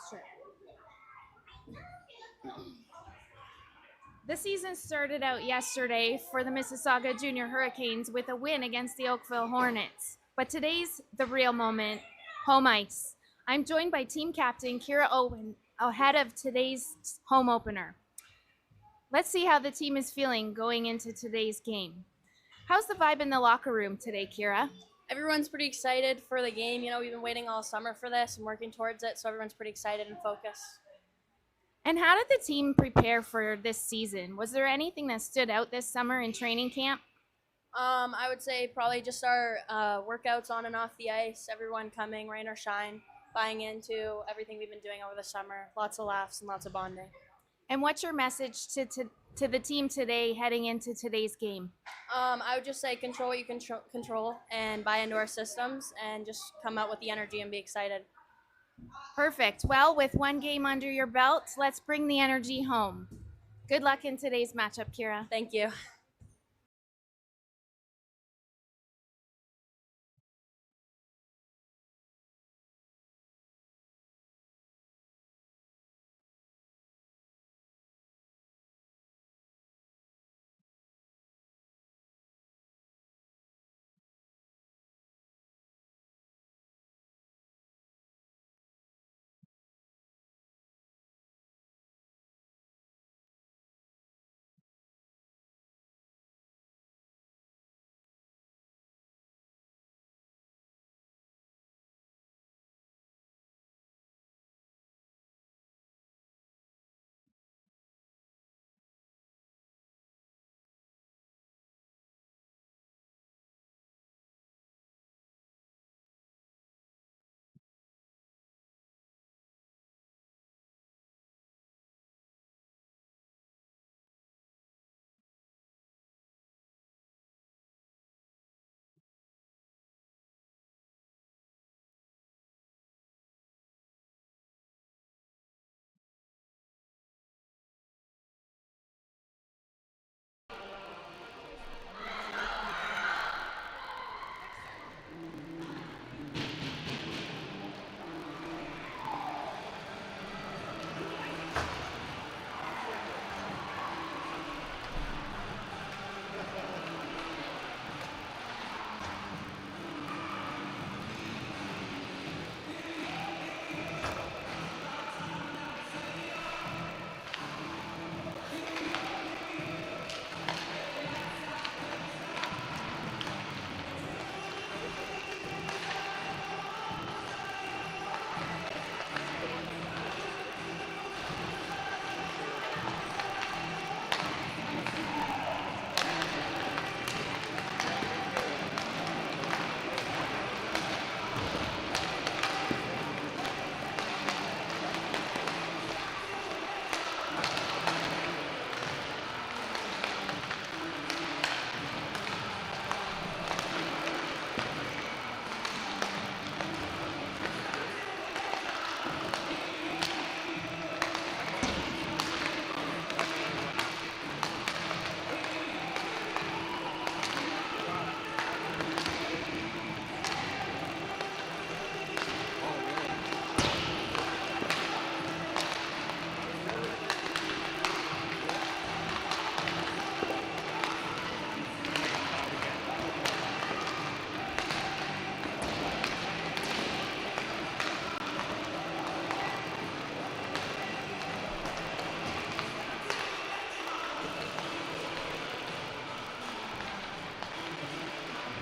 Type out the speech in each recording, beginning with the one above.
Sure. The season started out yesterday for the Mississauga Junior Hurricanes with a win against the Oakville Hornets. But today's the real moment, home ice. I'm joined by team captain Keira Owen ahead of today's home opener. Let's see how the team is feeling going into today's game. How's the vibe in the locker room today, Keira? Everyone's pretty excited for the game. You know, we've been waiting all summer for this and working towards it, so everyone's pretty excited and focused. And how did the team prepare for this season? Was there anything that stood out this summer in training camp? I would say probably just our workouts on and off the ice, everyone coming, rain or shine, buying into everything we've been doing over the summer. Lots of laughs and lots of bonding. And what's your message to the team today heading into today's game? I would just say control what you can control and buy into our systems and just come out with the energy and be excited. Perfect. Well, with one game under your belt, let's bring the energy home. Good luck in today's matchup, Keira. Thank you.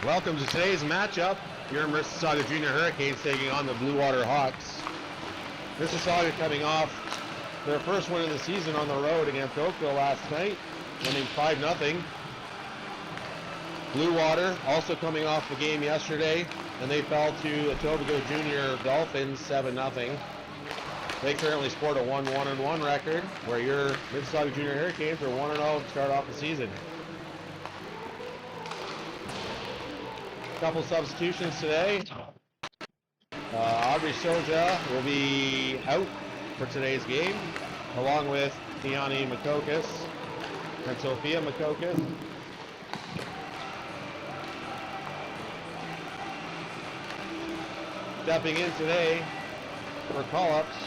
Welcome to today's matchup. Your Mississauga Junior Hurricanes taking on the Bluewater Hawks. Mississauga coming off their first win of the season on the road against Oakville last night, winning 5-0. Bluewater also coming off the game yesterday, and they fell to the Tobago Junior Dolphins 7-0. They currently sport a 1-1-1 record, where your Mississauga Junior Hurricanes are 1-0 to start off the season. Couple substitutions today. Aubrey Soja will be out for today's game, along with Tiani Makokis and Sophia Makokis. Stepping in today for call-ups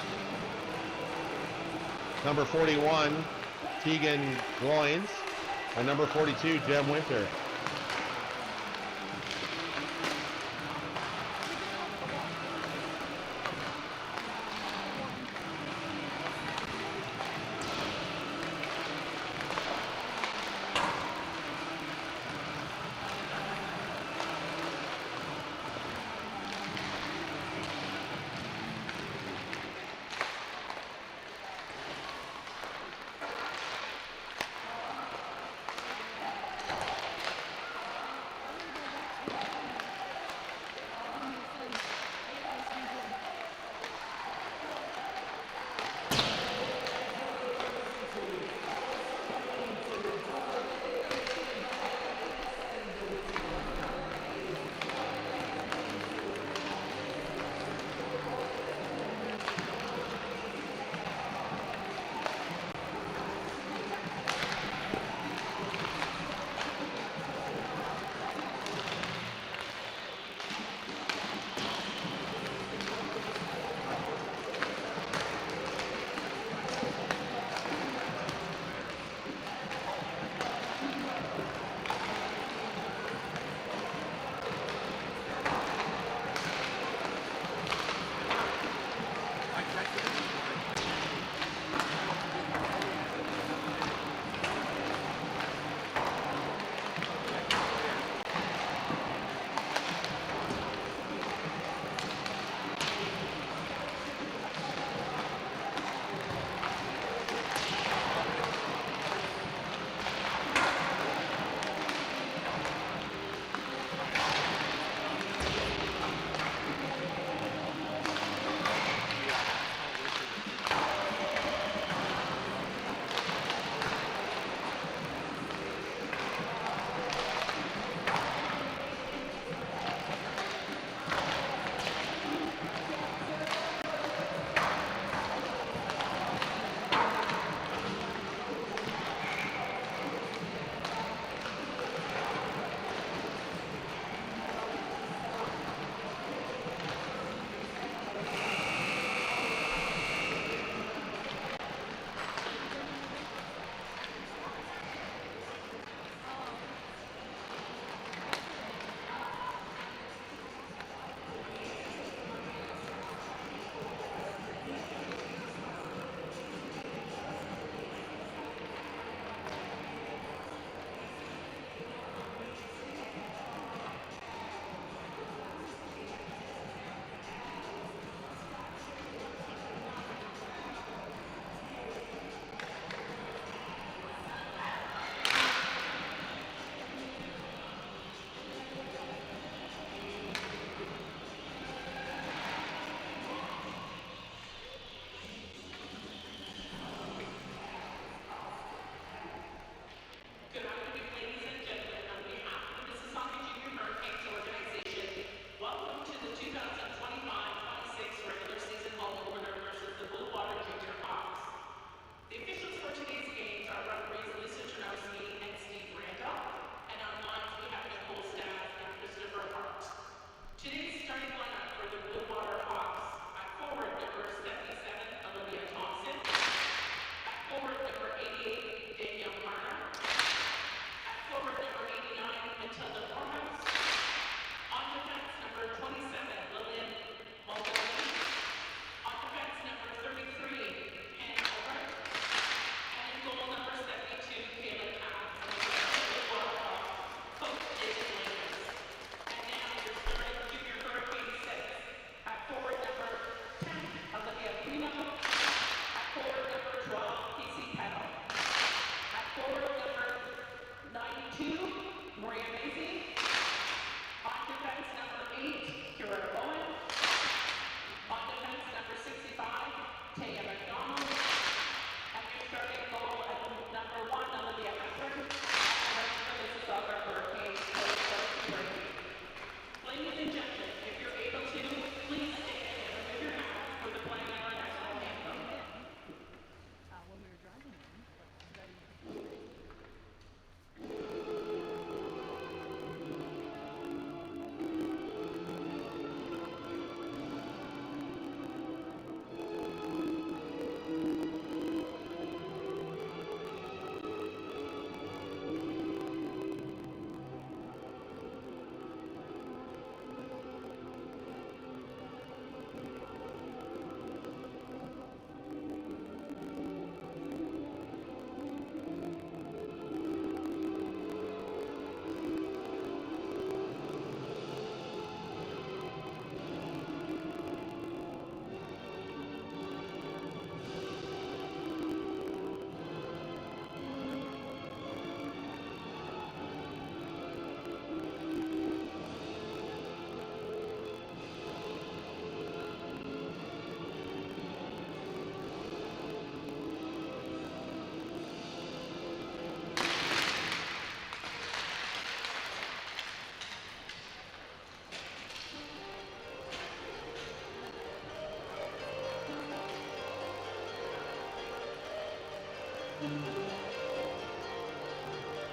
number 41, Tegan Gloins, and number 42, Jem Winter.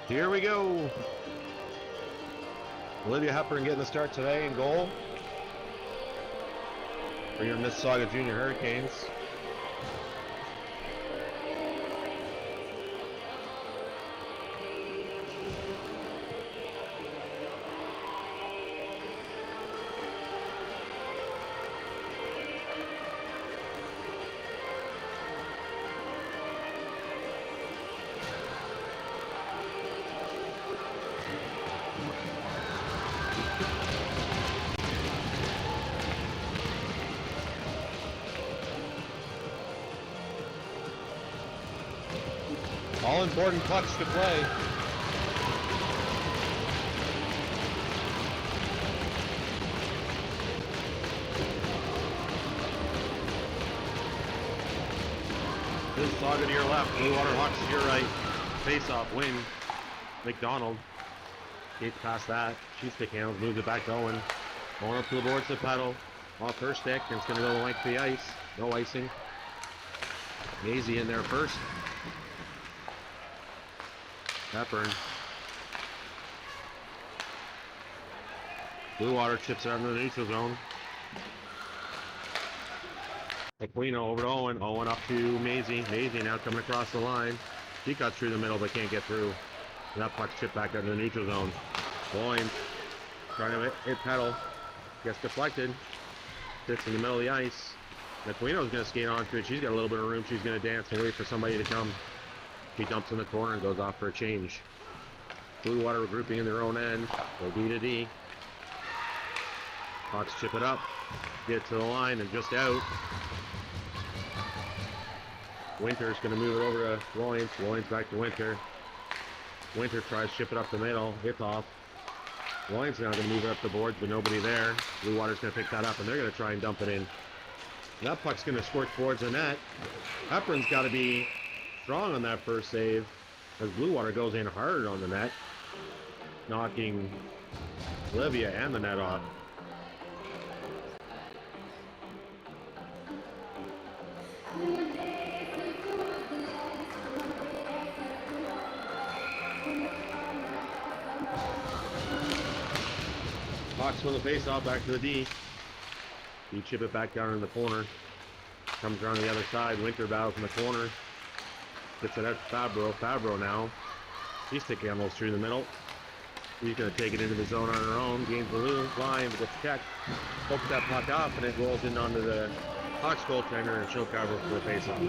Here we go. Olivia Hepburn getting the start today in goal for your Mississauga Junior Hurricanes. All important pucks to play. Mississauga to your left, Bluewater Hawks to your right. Face off, win. McDonald skates past that. She's sticking out, moves it back to Owen. Going up to the boards to pedal. Off her stick, and it's going to go the length of the ice. No icing. Mazi in there first. Hepburn. Bluewater chips it under the neutral zone. Aquino over to Owen. Owen up to Mazi. Mazi now coming across the line. She cuts through the middle but can't get through. And that puck's chipped back under the neutral zone. Boyne trying to hit pedal. Gets deflected. Sits in the middle of the ice. Aquino's going to skate onto it. She's got a little bit of room. She's going to dance and wait for somebody to come. He dumps in the corner and goes off for a change. Bluewater regrouping in their own end. Go D to D. Hawks chip it up. Get to the line and just out. Winter's going to move it over to Loynes. Loynes back to Winter. Winter tries to chip it up the middle. Hits off. Loynes now going to move it up the boards, but nobody there. Bluewater's going to pick that up and they're going to try and dump it in. That puck's going to squirt towards the net. Hepburn's got to be strong on that first save as Bluewater goes in hard on the net, knocking Olivia and the net off. Hawks win the face-off back to the D. You chip it back down in the corner. Comes around the other side. Winter battles in the corner. Gets it out to Fabro. Fabro now. She's sticking almost through the middle. She's going to take it into the zone on her own. Gains the line, but gets checked. Pokes that puck off, and it rolls in onto the Hawks goaltender, and she'll cover for the face-off.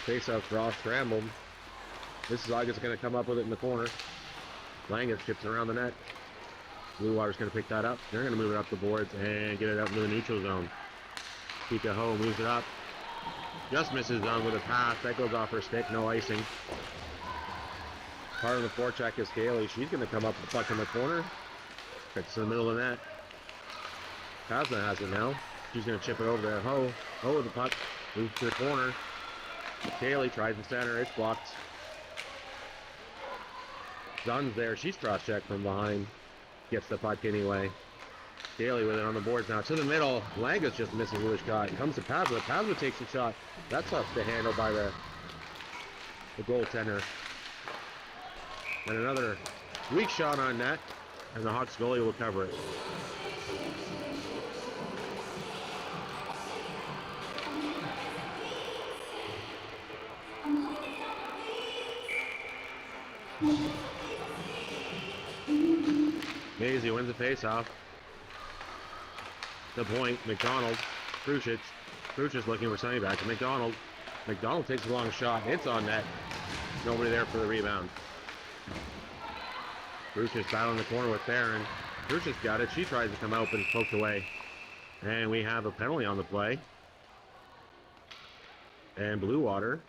Face-off draw scrambled. Mississauga's going to come up with it in the corner. Langus chips it around the net. Bluewater's going to pick that up. They're going to move it up the boards and get it up into the neutral zone. Kika Ho moves it up. Just misses Zunn with a pass. That goes off her stick. No icing. Part of the forecheck is Haylee. She's going to come up with the puck in the corner. It's in the middle of the net. Kazna has it now. She's going to chip it over to Ho. Ho with the puck. Moves to the corner. Haylee tries to center. It's blocked. Zunn's there. She's cross-checked from behind. Gets the puck anyway. Haylee with it on the boards now. To the middle. Langus just misses with a shot. Comes to Pazza. Pazza takes a shot. That's off the handle by the goaltender. And another weak shot on net. And the Hawks goalie will cover it. Mazi wins the face-off. The point, McDonald, Kruzich. Kruzich looking for somebody back to McDonald. McDonald takes a long shot. It's on net. Nobody there for the rebound. Kruzich battling the corner with Theron. Kruzich got it. She tries to come out, but it's poked away. And we have a penalty on the play. And Bluewater,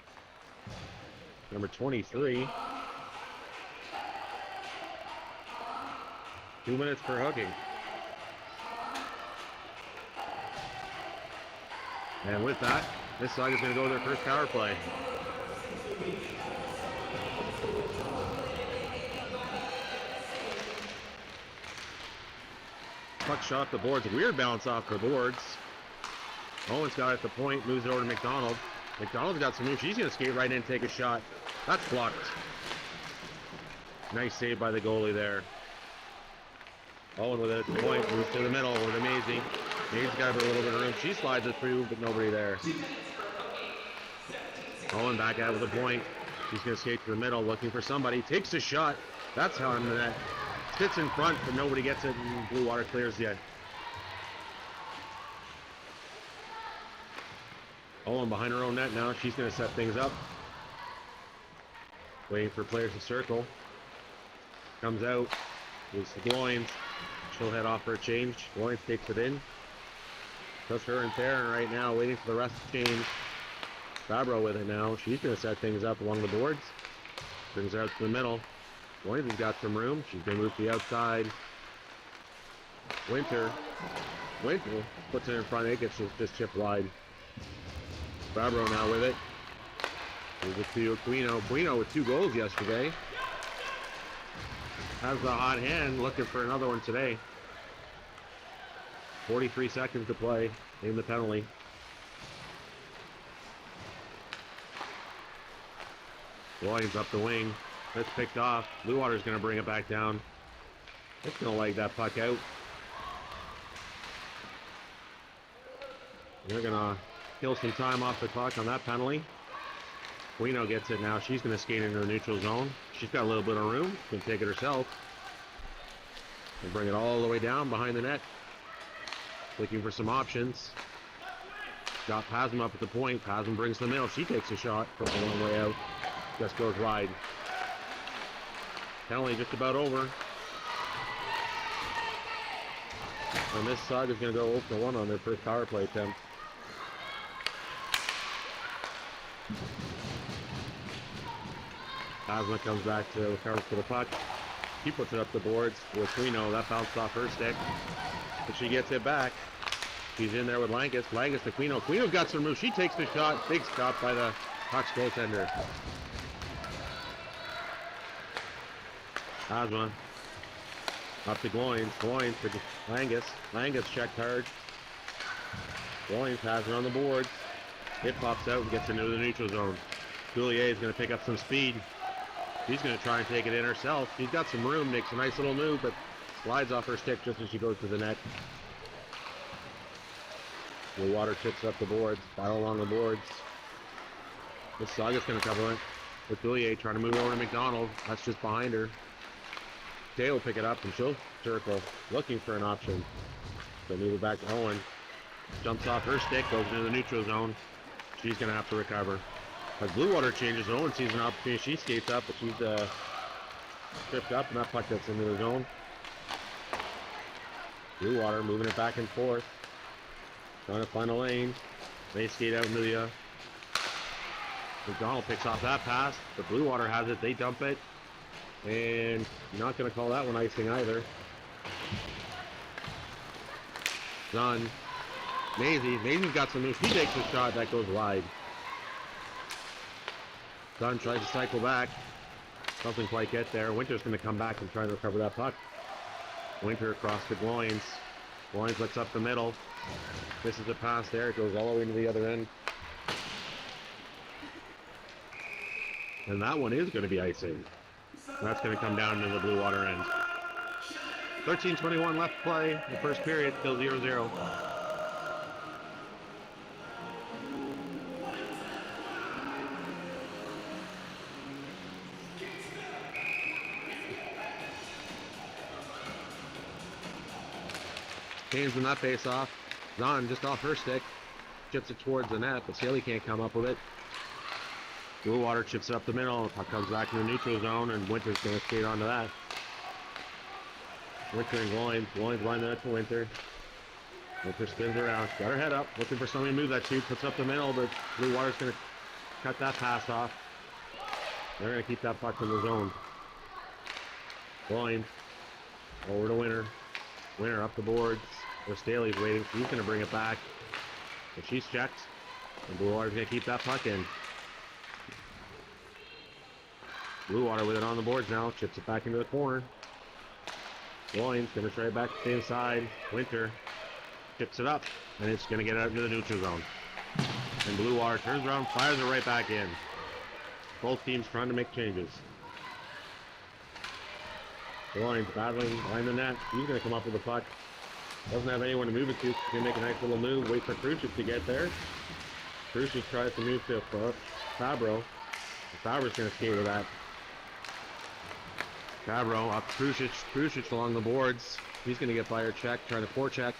number 23. 2 minutes for hooking. And with that, Mississauga's going to go to their first power play. Puck shot off the boards. Weird bounce off the boards. Owen's got it at the point. Moves it over to McDonald. McDonald's got some room. She's going to skate right in and take a shot. That's blocked. Nice save by the goalie there. Owen with it at the point. Moves to the middle with Mazi. Mazi's got a little bit of room. She slides it through, but nobody there. Owen back out with the point. She's going to skate to the middle, looking for somebody. Takes a shot. That's how I'm in the net. Sits in front, but nobody gets it, and Bluewater clears yet. Owen behind her own net now. She's going to set things up. Waiting for players to circle. Comes out. Moves to Gloins. She'll head off for a change. Gloins takes it in. Just her and Theron right now, waiting for the rest to change. Fabro with it now. She's going to set things up along the boards. Brings her out to the middle. Gloins has got some room. She's going to move to the outside. Winter puts it in front. It gets just chipped wide. Fabro now with it. Moves it to Aquino. Aquino with 2 goals yesterday. Has the hot hand, looking for another one today. 43 seconds to play. Name the penalty. Williams up the wing. That's picked off. Bluewater's going to bring it back down. It's going to leg that puck out. They're going to kill some time off the clock on that penalty. Aquino gets it now. She's going to skate into the neutral zone. She's got a little bit of room. She can take it herself. And bring it all the way down behind the net. Looking for some options. Got Pasm up at the point. Pasm brings the middle. She takes a shot from a long way out. Just goes wide. Penalty just about over. And Mississauga is going to go 0-1 on their first power play attempt. Pasma comes back to recover for the puck. He puts it up the boards with Aquino. That bounced off her stick. But she gets it back. She's in there with Langus. Langus to Aquino. Aquino's got some room. She takes the shot. Big stop by the Hawks goaltender. Pasma up to Gloins. Gloins to Langus. Langus checked hard. Gloins has it on the boards. It pops out and gets into the neutral zone. Coulier is going to pick up some speed. She's going to try and take it in herself. She's got some room, makes a nice little move, but slides off her stick just as she goes to the net. Bluewater chips up the boards, battle along the boards. Mississauga's going to cover it. With Coulier trying to move over to McDonald. That's just behind her. Tay will pick it up and she'll circle, looking for an option. So move it back to Owen. Jumps off her stick, goes into the neutral zone. She's going to have to recover. As Bluewater changes, Owen sees an opportunity. She skates up, but she's tripped up, and that puck gets into the zone. Bluewater moving it back and forth. Trying to find a lane. They skate out into the... McDonald picks off that pass, but Bluewater has it. They dump it. And you're not going to call that one icing either. Zunn. Mazi's got some moves. He takes a shot. That goes wide. Zunn tries to cycle back. Doesn't quite get there. Winter's going to come back and try to recover that puck. Winter across to Gloins. Gloins looks up the middle. Misses a pass there. It goes all the way to the other end. And that one is going to be icing. That's going to come down to the Bluewater end. 13:21 left to play. The first period, still 0-0. Kane's in that face off. Zunn just off her stick. Chips it towards the net, but Haylee can't come up with it. Bluewater chips it up the middle. Puck comes back in the neutral zone, and Winter's going to skate onto that. Winter and Gloins. Gloins line it to Winter. Winter spins around. Got her head up, looking for somebody to move that shoot. Puts up the middle, but Bluewater's going to cut that pass off. They're going to keep that puck in the zone. Gloins over to Winter. Winter up the boards. Where Staley's waiting. She's going to bring it back. But she's checked. And Bluewater's going to keep that puck in. Bluewater with it on the boards now. Chips it back into the corner. Loins gonna try it back to the same side. Winter chips it up, and it's gonna get out into the neutral zone. And Bluewater turns around, fires it right back in. Both teams trying to make changes. Loins battling behind the net. He's gonna come up with the puck. Doesn't have anyone to move it to. He's gonna make a nice little move. Wait for Kruzich to get there. Kruzich tries to move to Fabro. Fabro's gonna skate with that. Fabro up to Kruzich. Kruzich along the boards. He's gonna get fire check, trying to forecheck.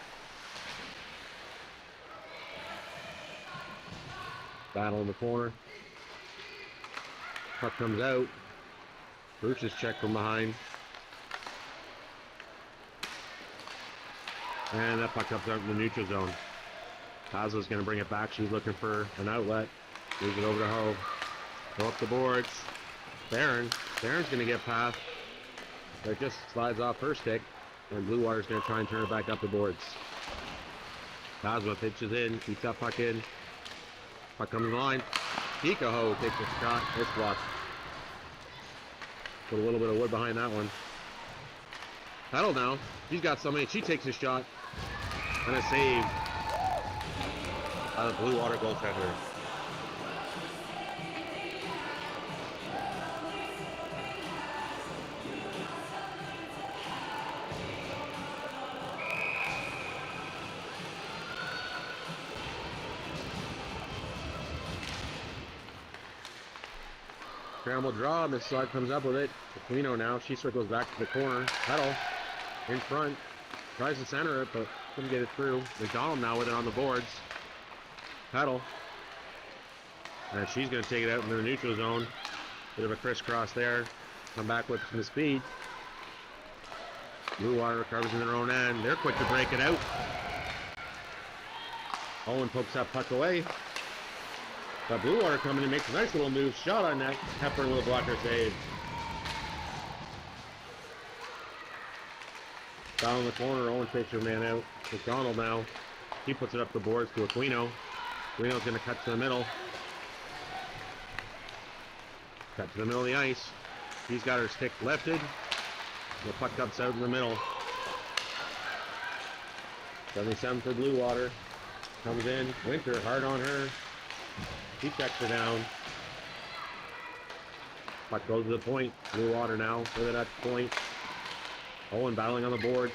Battle in the corner. Puck comes out. Kruzich check from behind. And that puck comes out in the neutral zone. Hazel's going to bring it back. She's looking for an outlet. Moves it over to Ho. Go up the boards. Theron's going to get past. It just slides off her stick. And Bluewater's going to try and turn it back up the boards. Hazel pitches in. Keeps that puck in. Puck comes in line. Kika Ho takes a shot. It's blocked. Put a little bit of wood behind that one. Pedal now. She's got somebody. She takes a shot. And a save. Out of Bluewater goaltender. Scramble draw. Mississauga comes up with it. Aquino now. She circles back to the corner. Pedal in front. Tries to center it, but couldn't get it through. McDonald now with it on the boards. Pedal. And she's going to take it out into the neutral zone. Bit of a crisscross there. Come back with some speed. Bluewater recovers in their own end. They're quick to break it out. Owen pokes that puck away. But Bluewater coming in, makes a nice little move. Shot on that. Hepburn with a blocker save. Down in the corner, Owen takes her man out. McDonald now. He puts it up the boards to Aquino. Aquino's going to cut to the middle. Cut to the middle of the ice. He's got her stick lifted. The puck comes out in the middle. 77 for Bluewater. Comes in. Winter hard on her. He checks her down. Puck goes to the point. Bluewater now with it at the point. Owen battling on the boards.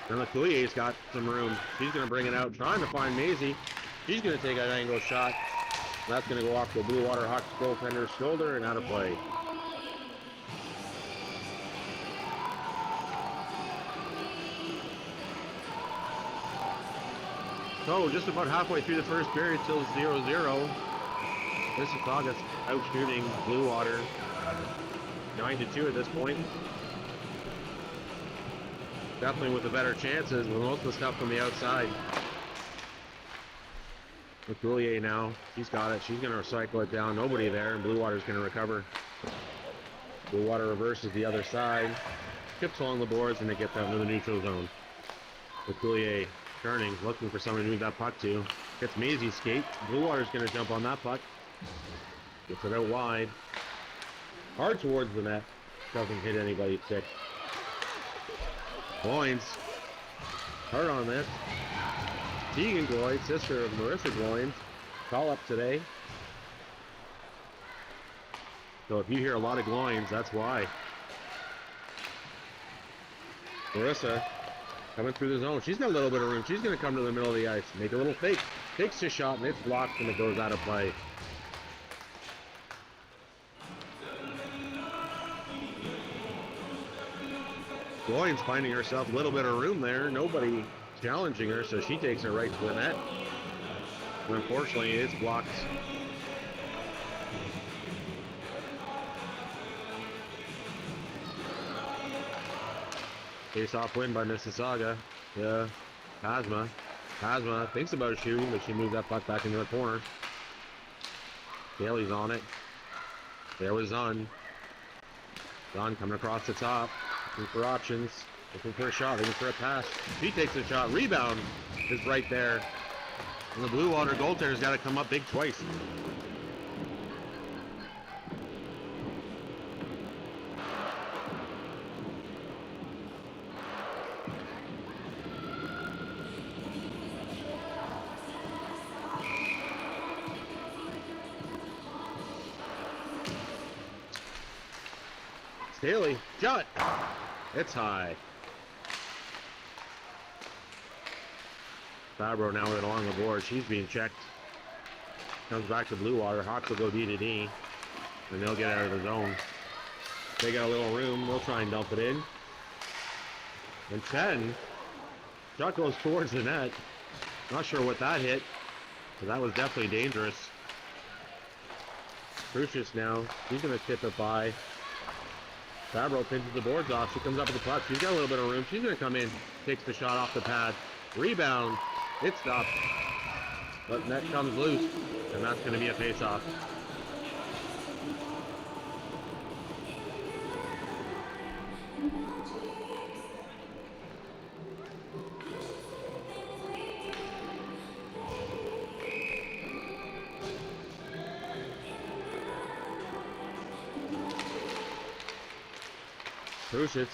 And Lecuyer's got some room. She's going to bring it out, trying to find Mazi. She's going to take an angle shot. That's going to go off the Bluewater Hawks goaltender's shoulder and out of play. So just about halfway through the first period, till 0-0. Mississauga's out shooting Bluewater 9-2 at this point. Definitely with the better chances, with most of the stuff from the outside. Lecuyer now, she's got it. She's going to recycle it down. Nobody there, and Bluewater's going to recover. Bluewater reverses the other side, chips along the boards, and they get that into the neutral zone. Lecuyer turning, looking for someone to move that puck to. Gets Mazi's skate. Bluewater's going to jump on that puck. Gets it out wide. Hard towards the net. Doesn't hit anybody's stick. Gloins. Hard on this. Tegan Gloin, sister of Marissa Gloin. Call up today. So if you hear a lot of Gloins, that's why. Marissa coming through the zone. She's got a little bit of room. She's going to come to the middle of the ice. Make a little fake. Takes a shot and it's blocked and it goes out of play. Gloin's finding herself a little bit of room there. Nobody challenging her, so she takes her right to the net. And unfortunately, it's blocked. Face-off win by Mississauga. Yeah, Hazma thinks about shooting, but she moves that puck back into the corner. Haylee's on it. There was Zunn. Zunn coming across the top. Looking for options. Looking for a shot. Looking for a pass. She takes a shot. Rebound is right there. And the Bluewater goaltender's got to come up big twice. Haylee, shot. It's high. Fabro now with it along the board. She's being checked. Comes back to Bluewater. Hawks will go D to D. And they'll get out of the zone. They got a little room. They'll try and dump it in. And 10. Shot goes towards the net. Not sure what that hit. But that was definitely dangerous. Kruzich now. He's going to tip it by. Fabro pinches the boards off. She comes up with the puck. She's got a little bit of room. She's going to come in. Takes the shot off the pad. Rebound. It's stopped. But net comes loose. And that's going to be a face-off. Kruzich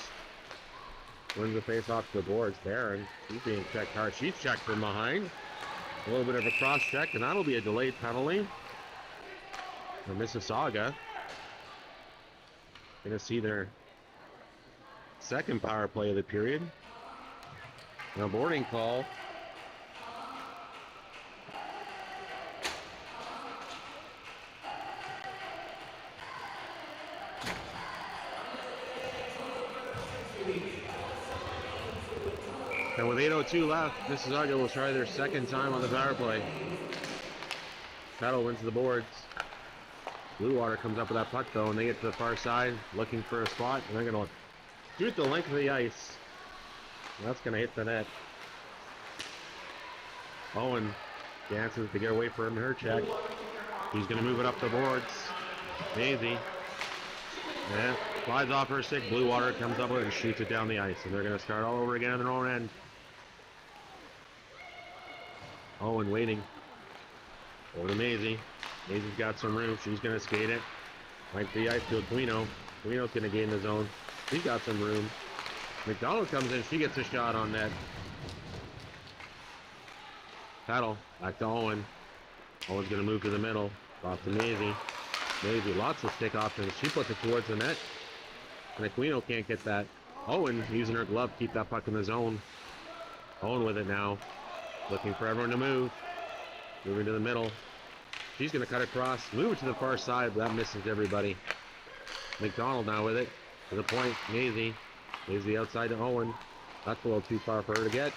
wins the face off the boards. Theron, she's being checked hard. She's checked from behind. A little bit of a cross check, and that'll be a delayed penalty for Mississauga. Gonna see their second power play of the period. And a boarding call. And with 8:02 left, Mississauga will try their second time on the power play. Paddle wins the boards. Bluewater comes up with that puck though, and they get to the far side, looking for a spot, and they're going to shoot the length of the ice. And that's going to hit the net. Owen dances to get away from her check. He's going to move it up the boards. Mazi. Yeah, flies off her stick. Bluewater comes up with it and shoots it down the ice. And they're going to start all over again on their own end. Owen waiting. Over to Mazi. Mazi's got some room. She's going to skate it. Right to the ice to Aquino. Aquino's going to gain the zone. She's got some room. McDonald comes in. She gets a shot on net. Paddle. Back to Owen. Owen's going to move to the middle. Off to Mazi. Mazi, lots of stick options. She puts it towards the net. And Aquino can't get that. Owen using her glove to keep that puck in the zone. Owen with it now. Looking for everyone to move. Moving to the middle. She's going to cut across. Move it to the far side, but that misses everybody. McDonald now with it. To the point. Mazi. Mazi outside to Owen. That's a little too far for her to get.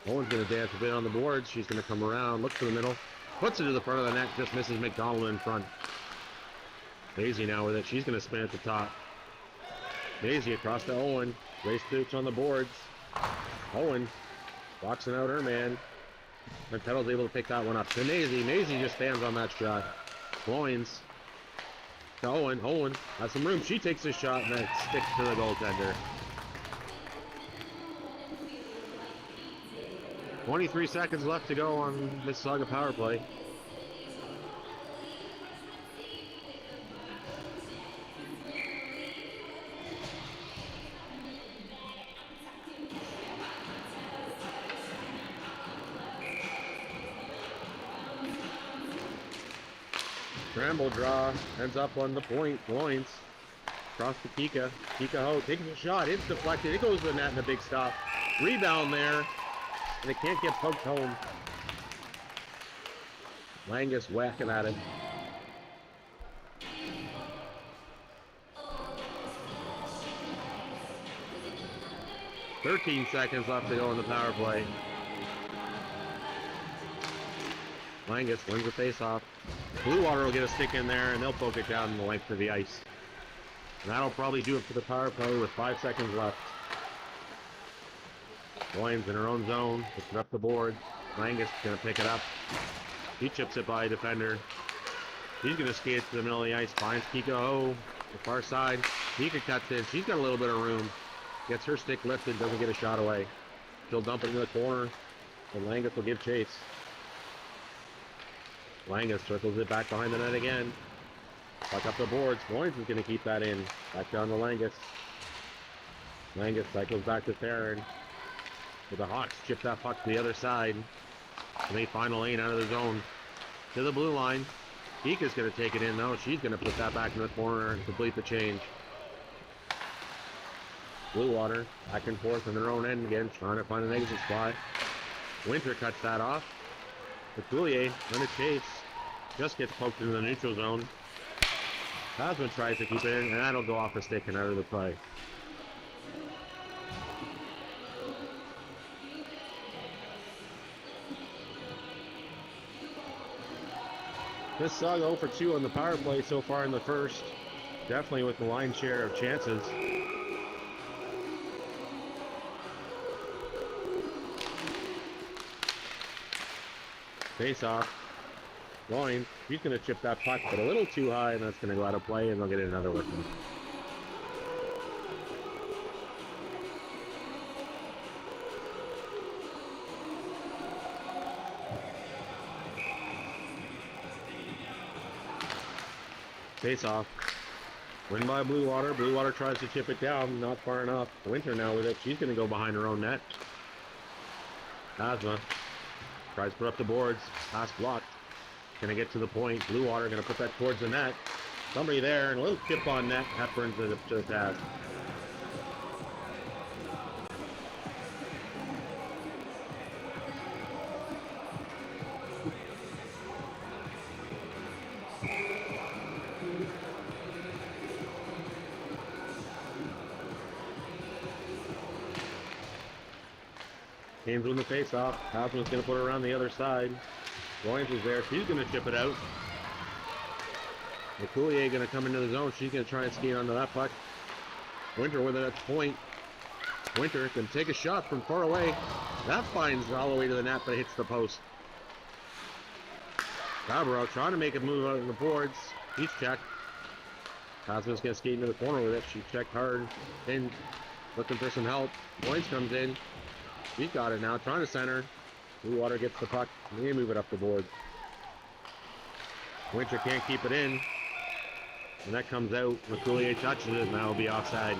Owen's going to dance a bit on the boards. She's going to come around. Look for the middle. Puts it to the front of the net. Just misses McDonald in front. Mazi now with it. She's going to spin at the top. Mazi across to Owen. Race boots on the boards. Owen boxing out her man. And Petal's able to pick that one up. To Mazi. Mazi just stands on that shot. Loins to Owen. Owen has some room. She takes a shot and that sticks to the goaltender. 23 seconds left to go on Mississauga power play. Scramble draw, ends up on the point, Loins. Across to Kika. Kika Ho takes a shot, it's deflected, it goes to the net in a big stop. Rebound there, and it can't get poked home. Langus whacking at it. "13 seconds left to go in the power play. Langus wins the face-off. Bluewater will get a stick in there, and they'll poke it down the length of the ice. And that'll probably do it for the power play with 5 seconds left. Williams in her own zone, puts it up the board. Langus is going to pick it up. He chips it by a defender. He's going to skate to the middle of the ice, finds Kika Ho, the far side. Kika cuts in. She's got a little bit of room. Gets her stick lifted, doesn't get a shot away. She'll dump it into the corner, and Langus will give chase. Langus circles it back behind the net again. Puck up the boards. Loins is going to keep that in. Back down to Langus. Langus cycles back to Theron. With the Hawks chip that puck to the other side. And they find a lane out of the zone. To the blue line. Kika's going to take it in though. She's going to put that back in the corner and complete the change. Bluewater back and forth in their own end again, trying to find an exit spot. Winter cuts that off. Lecuyer on a chase. Just gets poked into the neutral zone. Tasman tries to keep it in, and that'll go off the stick and out of the play. Mississauga 0 for 2 on the power play so far in the first. Definitely with the lion's share of chances. Face off. Going. He's going to chip that puck, but a little too high, and that's going to go out of play, and they'll get another one. Face off. Win by Bluewater. Bluewater tries to chip it down, not far enough. Winter now with it. She's going to go behind her own net. Asma tries to put up the boards. Pass blocked. Going to get to the point. Bluewater going to put that towards the net. Somebody there, and a little chip on net. Hepburn to the pass. Canes win the face-off. Hausman's going to put it around the other side. Goins is there. She's going to chip it out. Lecuyer going to come into the zone. She's going to try and skate onto that puck. Winter with it at the point. Winter can take a shot from far away. That finds all the way to the net, but it hits the post. Cabro trying to make a move out on the boards. He's checked. Hausman's going to skate into the corner with it. She checked hard. In, looking for some help. Goins comes in. She's got it now, trying to center. Bluewater gets the puck. They move it up the board. Winter can't keep it in. And that comes out. Lecuyer touches it, and that'll be offside.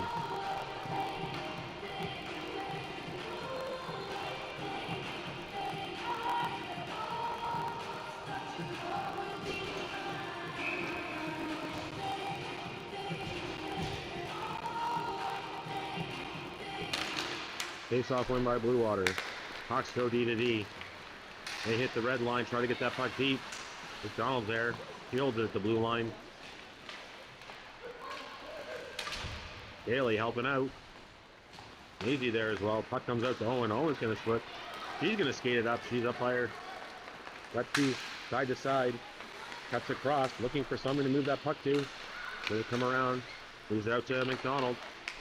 Face-off win by Bluewater. Hawks go D to D. They hit the red line, try to get that puck deep. McDonald's there. Fields it at the blue line. Haylee helping out. Mazi there as well. Puck comes out to Owen. Owen's going to slip. She's going to skate it up. She's up higher. Got two side to side. Cuts across. Looking for someone to move that puck to. Going to come around. Moves it out to McDonald.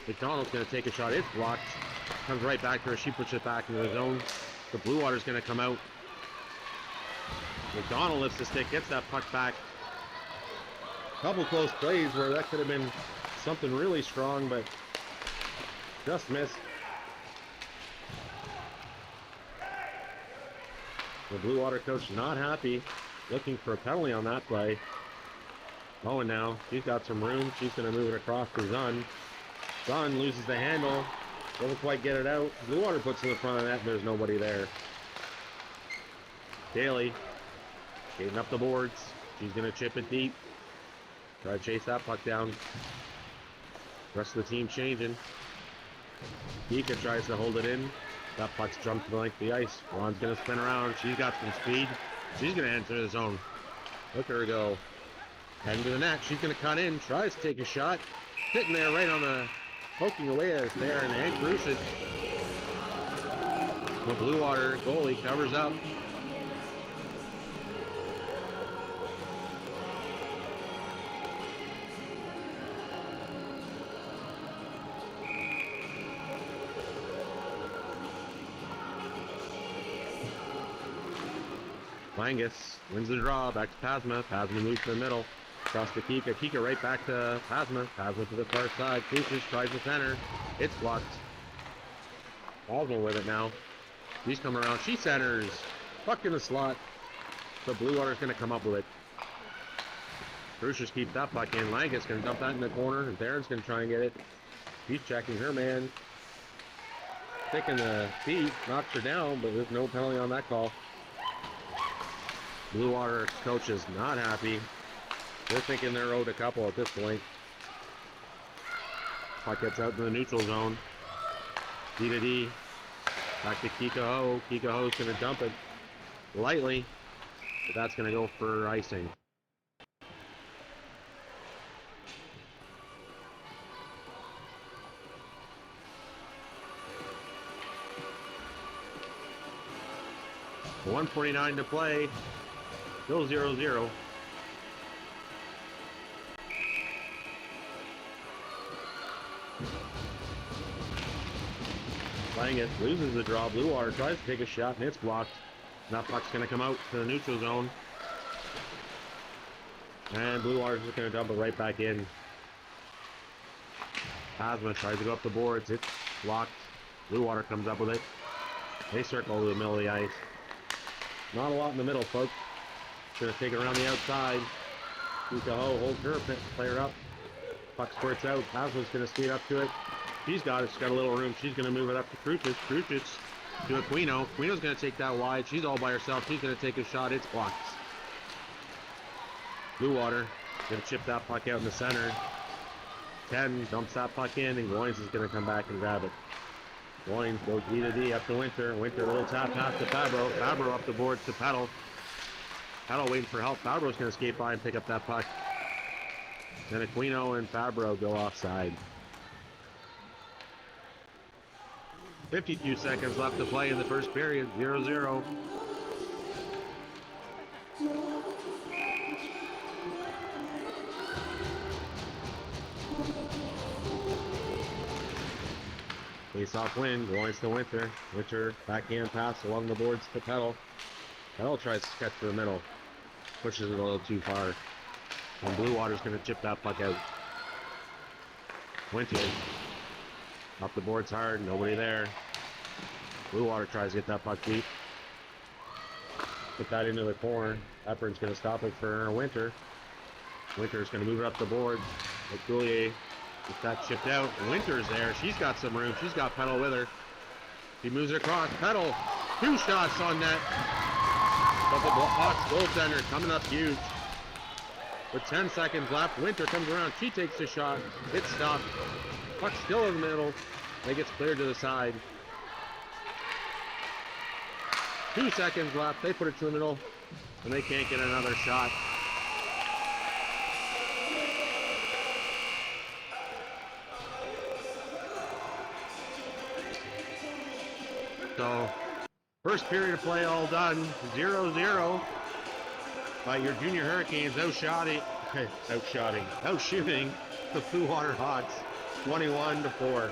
McDonald's going to take a shot. It's blocked. Comes right back to her. She puts it back into the zone. The Bluewater's going to come out. McDonald lifts the stick, gets that puck back. Couple close plays where that could have been something really strong, but just missed. The Bluewater coach not happy, looking for a penalty on that play. Owen now, she's got some room. She's going to move it across to Zunn. Zunn loses the handle. Doesn't quite get it out. Bluewater puts it in the front of the net, and there's nobody there. Haylee skating up the boards. She's going to chip it deep. Try to chase that puck down. Rest of the team changing. Kika tries to hold it in. That puck's jumped to the length of the ice. Ron's going to spin around. She's got some speed. She's going to enter the zone. Look at her go. Heading to the net. She's going to cut in. Tries to take a shot. Sitting there right on the... Poking away at us there, and Kruzich. The Bluewater goalie covers up. Langus wins the draw, back to Pasma. Pasma moves to the middle. Across to Kika. Kika right back to Pasma. Pasma to the far side. Kruzich tries to center. It's blocked. Pasma with it now. She's coming around. She centers. Puck in the slot. So Bluewater's going to come up with it. Kruzich keeps that puck in. Langus going to dump that in the corner. And Theron's going to try and get it. She's checking her man. Thick in the feet. Knocks her down, but there's no penalty on that call. Bluewater coach is not happy. They're thinking they're owed a couple at this point. Puck gets out to the neutral zone. D to D. Back to Kika Ho. Kika Ho's going to dump it lightly, but that's going to go for icing. .149 to play. Still 0-0. Playing it, loses the draw. Bluewater tries to take a shot and it's blocked. That puck's going to come out to the neutral zone. And Bluewater's just going to dump it right back in. Asma tries to go up the boards. It's blocked. Bluewater comes up with it. They circle to the middle of the ice. Not a lot in the middle, folks. Going to take it around the outside. Kika Ho holds her player up. Puck squirts out. Asma's going to skate up to it. She's got it. She's got a little room. She's going to move it up to Kruzich. Kruzich to Aquino. Aquino's going to take that wide. She's all by herself. She's going to take a shot. It's blocked. Bluewater going to chip that puck out in the center. 10 dumps that puck in, and Goins is going to come back and grab it. Goins goes D to D up to Winter. Winter, a little tap pass to Fabro. Fabro up the boards to Petal. Petal waiting for help. Fabro's going to skate by and pick up that puck. Then Aquino and Fabro go offside. 52 seconds left to play in the first period. 0-0. Face-off win, going to Winter. Winter backhand pass along the boards to Petal. Petal tries to catch for the middle. Pushes it a little too far. And Bluewater's going to chip that puck out. Winter. Up the boards hard, nobody there. Bluewater tries to get that puck deep. Put that into the corner. Hepburn's going to stop it for Winter. Winter's going to move it up the board. Lecuyer gets that chipped out. Winter's there. She's got some room. She's got Petal with her. She moves it across. Petal, 2 shots on net. But the Hawks goaltender coming up huge. With 10 seconds left, Winter comes around. She takes the shot. It's stopped. Puck still in the middle. It gets cleared to the side. 2 seconds left. They put it to the middle, and they can't get another shot. So, first period of play all done. 0-0. But your junior Hurricanes outshooting the Bluewater Hawks 21-4.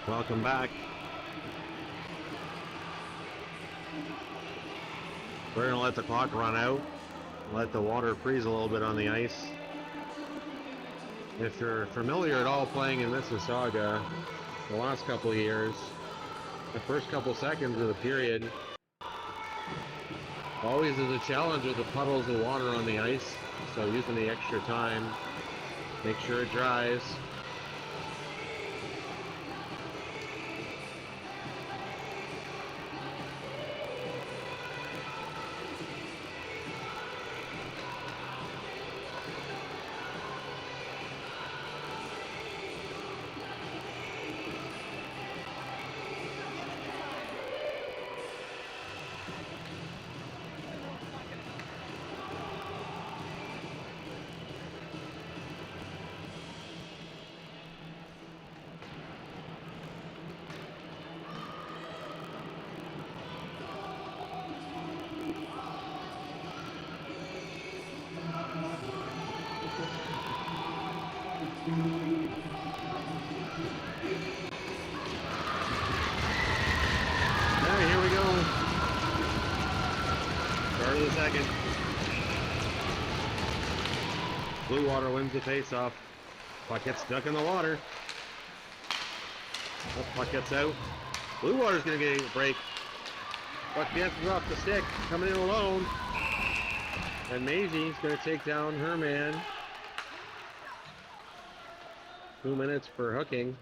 Welcome back. We're going to let the clock run out, let the water freeze a little bit on the ice. If you're familiar at all playing in Mississauga the last couple of years, the first couple seconds of the period always is a challenge with the puddles of water on the ice, so using the extra time, make sure it dries. Here we go. Start of the second. Bluewater wins the face-off. Puck gets stuck in the water. Oh, puck gets out. Bluewater's going to get a break. Puck dances off the stick, coming in alone. And Mazi's going to take down her man. 2 minutes for hooking.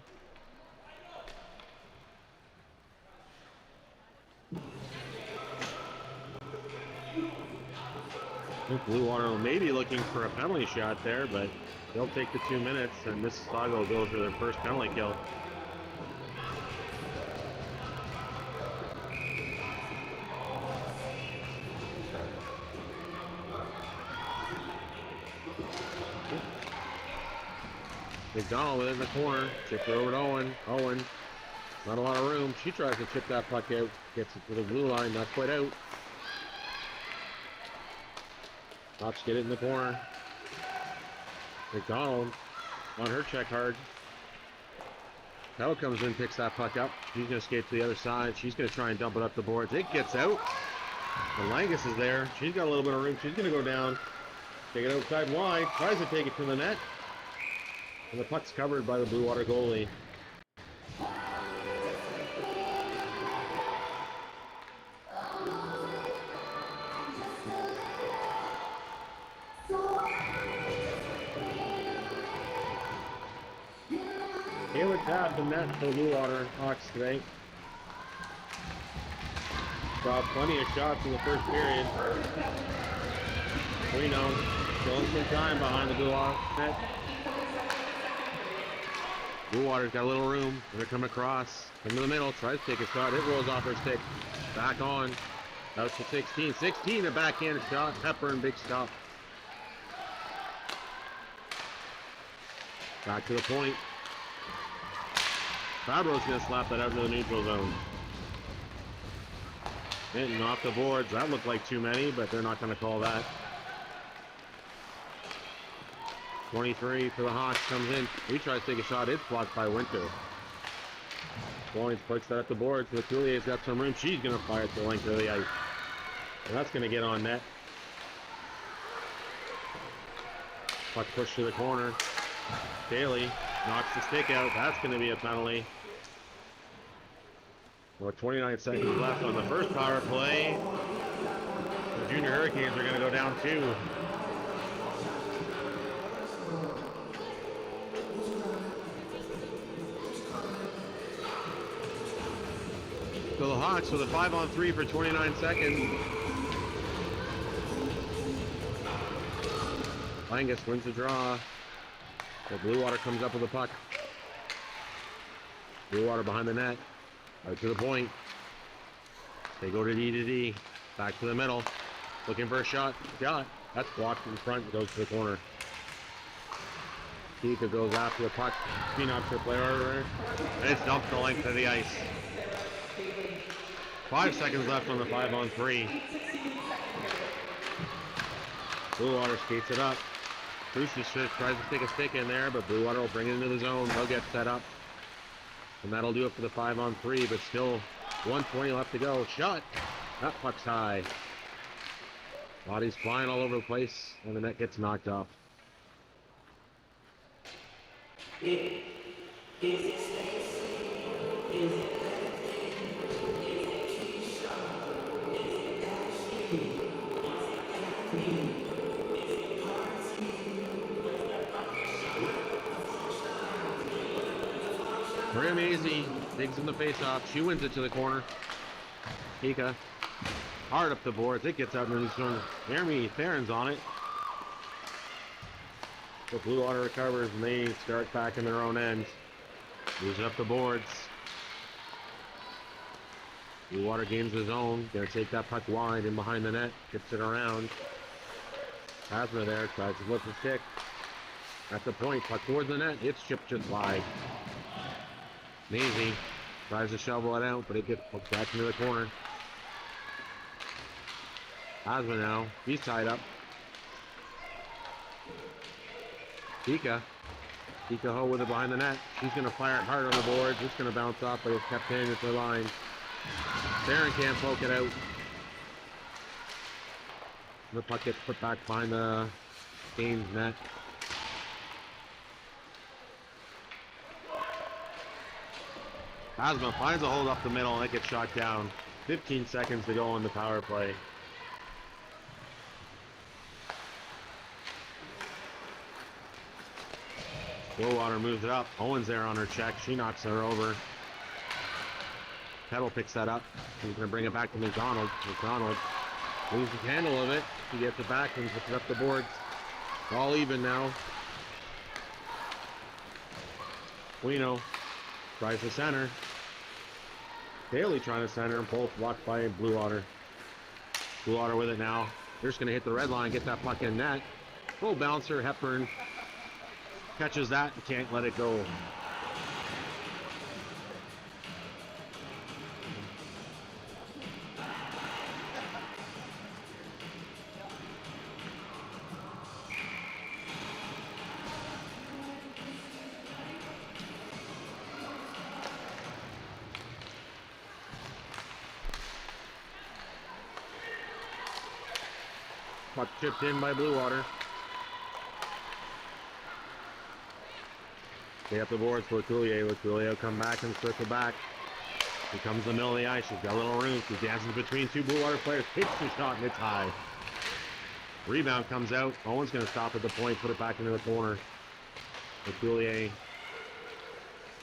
I think Bluewater may be looking for a penalty shot there, but they'll take the 2 minutes, and Mississauga will go for their first penalty kill. McDonald in the corner, chipped it over to Owen. Owen, not a lot of room. She tries to chip that puck out, gets it to the blue line, not quite out. Hawks get it in the corner. McDonald on her check hard. Pell comes in, picks that puck up. She's going to skate to the other side. She's going to try and dump it up the boards. It gets out. And Langus is there. She's got a little bit of room. She's going to go down. Take it outside wide. Tries to take it to the net. And the puck's covered by the Bluewater goalie. Haylee tapped the net for the Bluewater Hawks today. Saw plenty of shots in the first period. Aquino killing some time behind the Bluewater net. Bluewater's got a little room. They're coming across. Into the middle. Tries to take a shot. It rolls off her stick. Back on. Out to 16. 16, a backhand shot. Hepburn, big stop. Back to the point. Fabro's going to slap that out into the neutral zone. Hitting off the boards. That looked like too many, but they're not going to call that. 23 for the Hawks comes in. He tries to take a shot. It's blocked by Winter. Points puts that at the boards. Lecuyer's got some room. She's going to fire it to the length of the ice. And that's going to get on net. Puck pushed to the corner. Haylee knocks the stick out. That's going to be a penalty. Well, 29 seconds left on the first power play. The Junior Hurricanes are going to go down 2. So the Hawks with a 5-on-3 for 29 seconds. Langus wins the draw. The Bluewater comes up with the puck. Bluewater behind the net. Out to the point. They go to D. Back to the middle. Looking for a shot. Shot. That's blocked in front. Goes to the corner. Kika goes after the puck. She knocks her player over. And it's dumped the length of the ice. 5 seconds left on the 5-on-3. Bluewater skates it up. Kruzich tries to stick a stick in there, but Bluewater will bring it into the zone. They'll get set up. And that'll do it for the 5-on-3, but still 1:20 left to go. Shot. That puck's high. Bodies flying all over the place, and the net gets knocked off. Maria Mazi digs in the face-off. She wins it to the corner. Kika hard up the boards. It gets out in the zone. Theron's on it. The Bluewater recovers and they start back in their own end. Losing up the boards. Bluewater gains his own. Gonna take that puck wide in behind the net. Gets it around. Hasma there tries to lift the stick. At the point, puck towards the net. It's chipped just wide. Mazi tries to shovel it out, but it gets poked back into the corner. Hasma now. He's tied up. Kika Ho with it behind the net. She's going to fire it hard on the boards. It's going to bounce off, but it's kept in at the line. Theron can't poke it out. The puck gets put back behind the Canes net. Hasma finds a hold up the middle and it gets shot down. 15 seconds to go on the power play. Bluewater moves it up. Owen's there on her check. She knocks her over. Kettle picks that up. He's going to bring it back to McDonald. McDonald loses the handle of it. He gets it back and puts it up the boards. All even now. Aquino tries to center. Haylee trying to center and both blocked by Bluewater. Bluewater with it now. They're just going to hit the red line, get that puck in net. Full bouncer. Hepburn catches that and can't let it go. Puck chipped in by Bluewater. Stay up the boards for Lecuyer. Lecuyer will come back and circle back. Here comes the middle of the ice. She's got a little room. She's dancing between two Bluewater players. Hits the shot and it's high. Rebound comes out. Owen's going to stop at the point, put it back into the corner. Lecuyer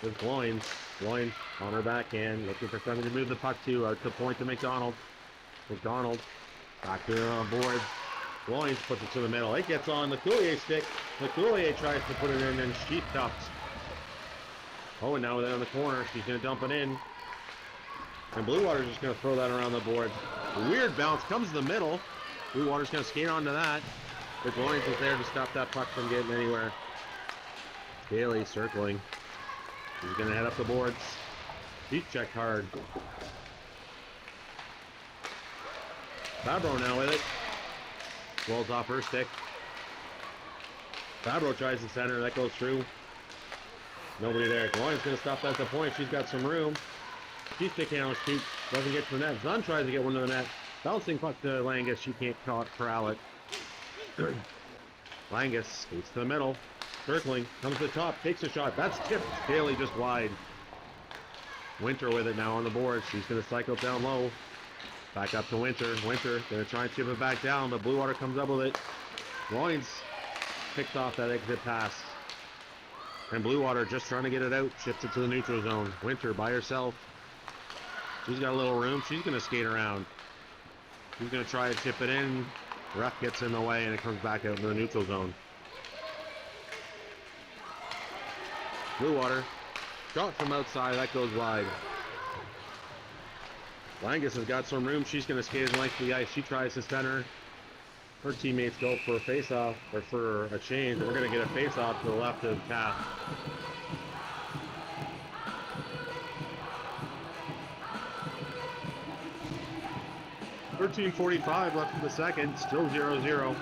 with Loins. Loins on her backhand, looking for something to move the puck to. Out to point to McDonald. McDonald back to the boards. Loins puts it to the middle. It gets on Lecuyer's stick. Lecuyer tries to put it in and she stops. Owen now with it on the corner. She's going to dump it in. And Bluewater's just going to throw that around the board. A weird bounce comes to the middle. Bluewater's going to skate onto that. But Loins is there to stop that puck from getting anywhere. Haylee circling. She's going to head up the boards. She's checked hard. Fabro now with it. Rolls off her stick. Fabro tries to center. That goes through. Nobody there. Loin's going to stop that at the point. She's got some room. She's sticking out. She doesn't get to the net. Zunn tries to get one to the net. Bouncing puck to Langus. She can't corral it. Langus skates to the middle. Circling. Comes to the top. Takes a shot. That's tipped. Haylee just wide. Winter with it now on the board. She's going to cycle down low. Back up to Winter. Winter going to try and chip it back down, but Bluewater comes up with it. Loins picks off that exit pass. And Bluewater just trying to get it out. Chips it to the neutral zone. Winter by herself. She's got a little room. She's going to skate around. She's going to try to chip it in. Ref gets in the way and it comes back out into the neutral zone. Bluewater. Shot from outside. That goes wide. Langus has got some room. She's going to skate his length to the ice. She tries to center. Her teammates go for a face-off, or for a change. We're going to get a face-off to the left of Cap. .13:45 left in the second. Still 0-0.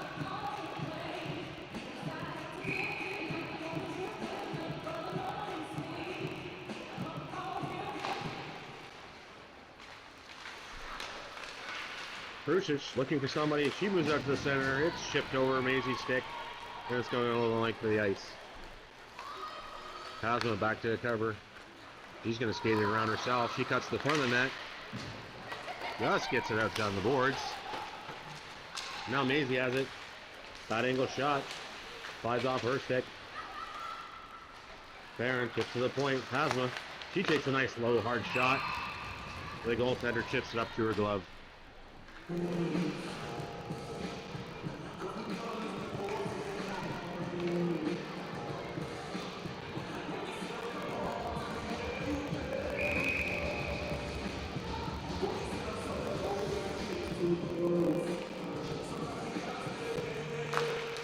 Kruzich looking for somebody. She moves out to the center. It's shipped over Mazi's stick. And it's going a little length of the ice. Phasma back to the cover. She's going to skate it around herself. She cuts the front of the net. Just gets it out down the boards. Now Mazi has it. Bad angle shot. Slides off her stick. Theron gets to the point. Phasma. She takes a nice low hard shot. The goaltender chips it up to her glove.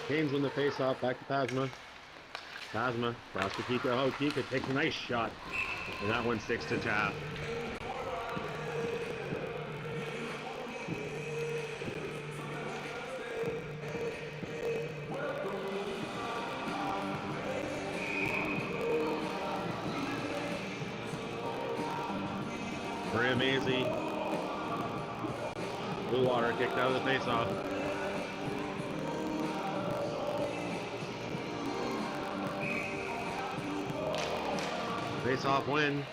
Canes win the face-off, back to Phasma. Phasma, cross to Kika. Oh, Kika takes a nice shot. And that one sticks to tap. Mazi. Bluewater kicked out of the face-off. Face-off win.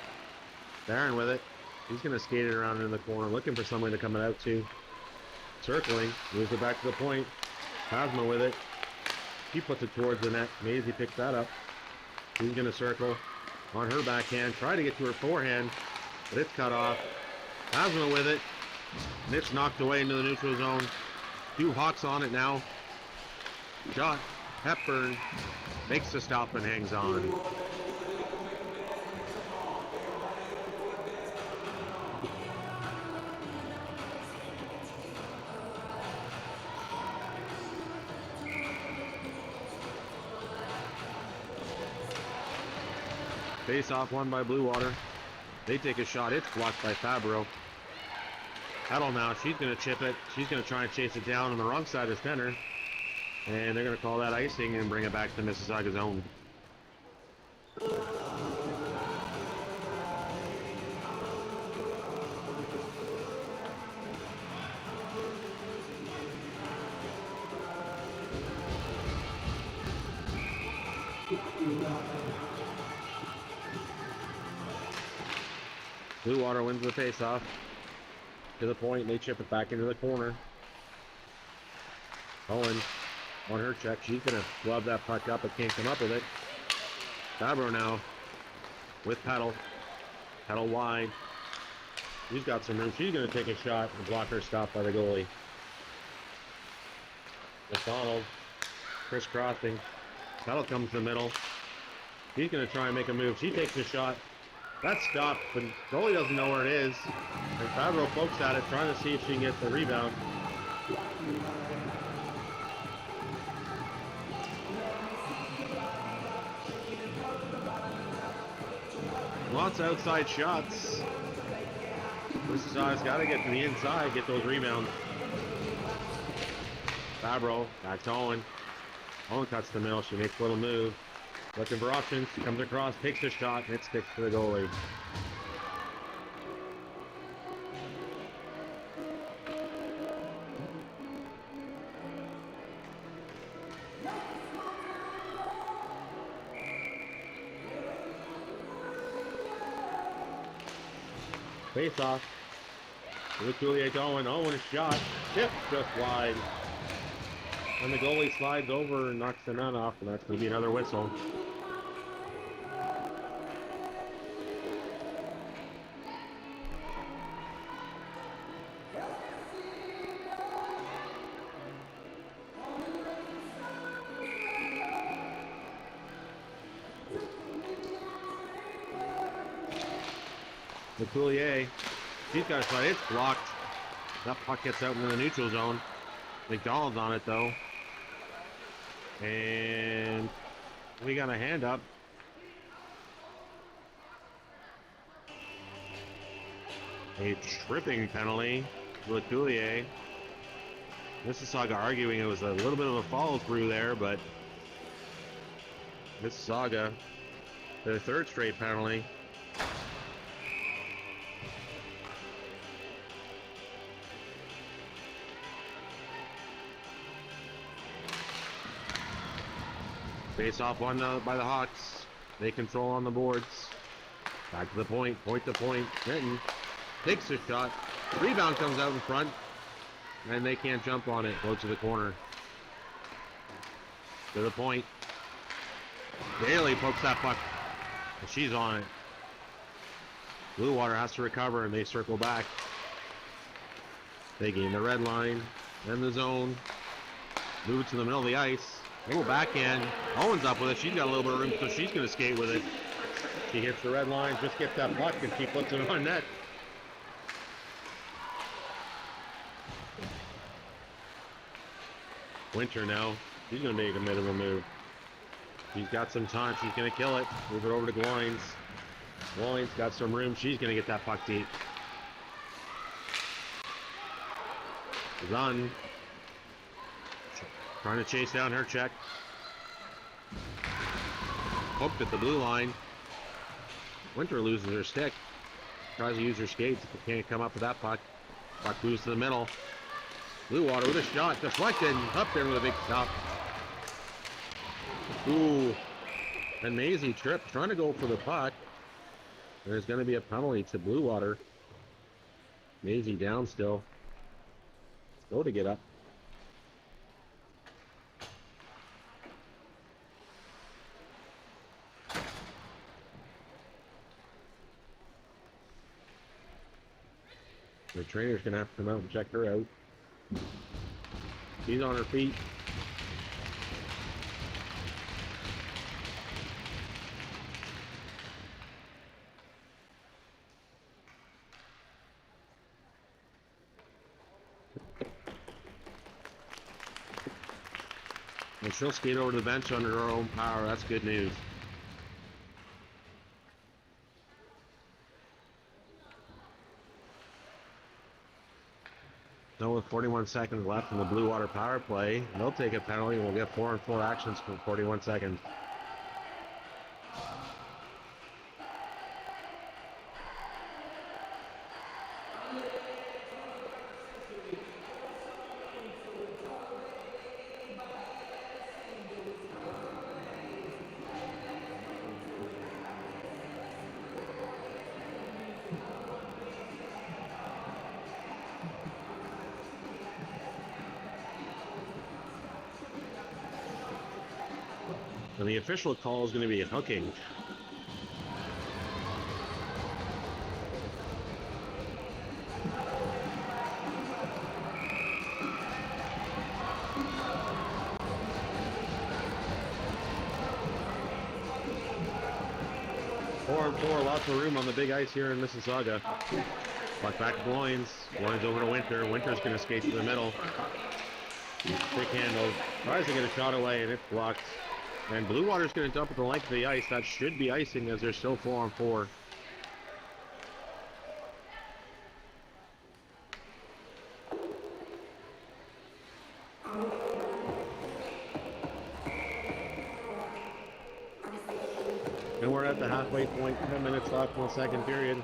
Theron with it. He's going to skate it around in the corner, looking for someone to come it out to. Circling, moves it back to the point. Phasma with it. He puts it towards the net. Mazi picks that up. He's going to circle on her backhand. Try to get to her forehand, but it's cut off. Phasma with it. And it's knocked away into the neutral zone. 2 Hawks on it now. Shot. Hepburn makes the stop and hangs on. Face off won by Bluewater. They take a shot. It's blocked by Fabro. Petal now. She's going to chip it. She's going to try and chase it down on the wrong side of center. And they're going to call that icing and bring it back to Mississauga zone. Bluewater wins the face-off. To the point, they chip it back into the corner. Owen on her check. She's going to glove that puck up, but can't come up with it. Fabro now with Petal. Petal wide. She's got some room. She's going to take a shot and block her stop by the goalie. McDonald crisscrossing. Petal comes to the middle. She's going to try and make a move. She takes a shot. That's stopped, but goalie doesn't know where it is. And Fabro pokes at it, trying to see if she can get the rebound. Lots of outside shots. Mississauga's got to get to the inside, get those rebounds. Fabro, back to Owen. Owen cuts the middle, she makes a little move. Looking for options, comes across, takes a shot, and it sticks to the goalie. Face off. Lecuyer to Owen. Owen shot. Tip just wide. And the goalie slides over and knocks the net off, and that's going to be another whistle. Lecuyer, she's got a shot. It's blocked. That puck gets out into the neutral zone. McDonald's on it though. And we got a hand up. A tripping penalty. Lecuyer. Mississauga arguing it was a little bit of a follow through there, but Mississauga, their 3rd straight penalty. Face off won by the Hawks. They control on the boards. Back to the point to point. Hinton takes a shot. Rebound comes out in front. And they can't jump on it. Goes to the corner. To the point. Haylee pokes that puck. And she's on it. Bluewater has to recover and they circle back. They gain the red line and the zone. Move it to the middle of the ice. They go backhand. Owen's up with it. She's got a little bit of room, so she's going to skate with it. She hits the red line, just gets that puck, and she puts it on net. Winter now. She's going to make a bit of a move. She's got some time. She's going to kill it. Move it over to Gloins. Gloins got some room. She's going to get that puck deep. Zunn trying to chase down her check. Hooked at the blue line. Winter loses her stick. Tries to use her skates, but can't come up with that puck. Puck moves to the middle. Bluewater with a shot. Deflected. Up there with a big stop. Ooh. And Mazi tripped, trying to go for the puck. There's going to be a penalty to Bluewater. Mazi down still. Let's go to get up. The trainer's going to have to come out and check her out. She's on her feet. And she'll skate over to the bench under her own power. That's good news. Now with 41 seconds left in the Bluewater power play, they'll take a penalty and we'll get 4-on-4 actions for 41 seconds. And the official call is going to be a hooking. Four and four, lots of room on the big ice here in Mississauga. Puck back to Loins. Loins over to Winter. Winter's going to skate to the middle. Quick handle. Tries to get a shot away and it's blocked. And Bluewater's going to dump at the length of the ice. That should be icing as they're still 4-on-4. And we're at the halfway point, 10 minutes left in the second period.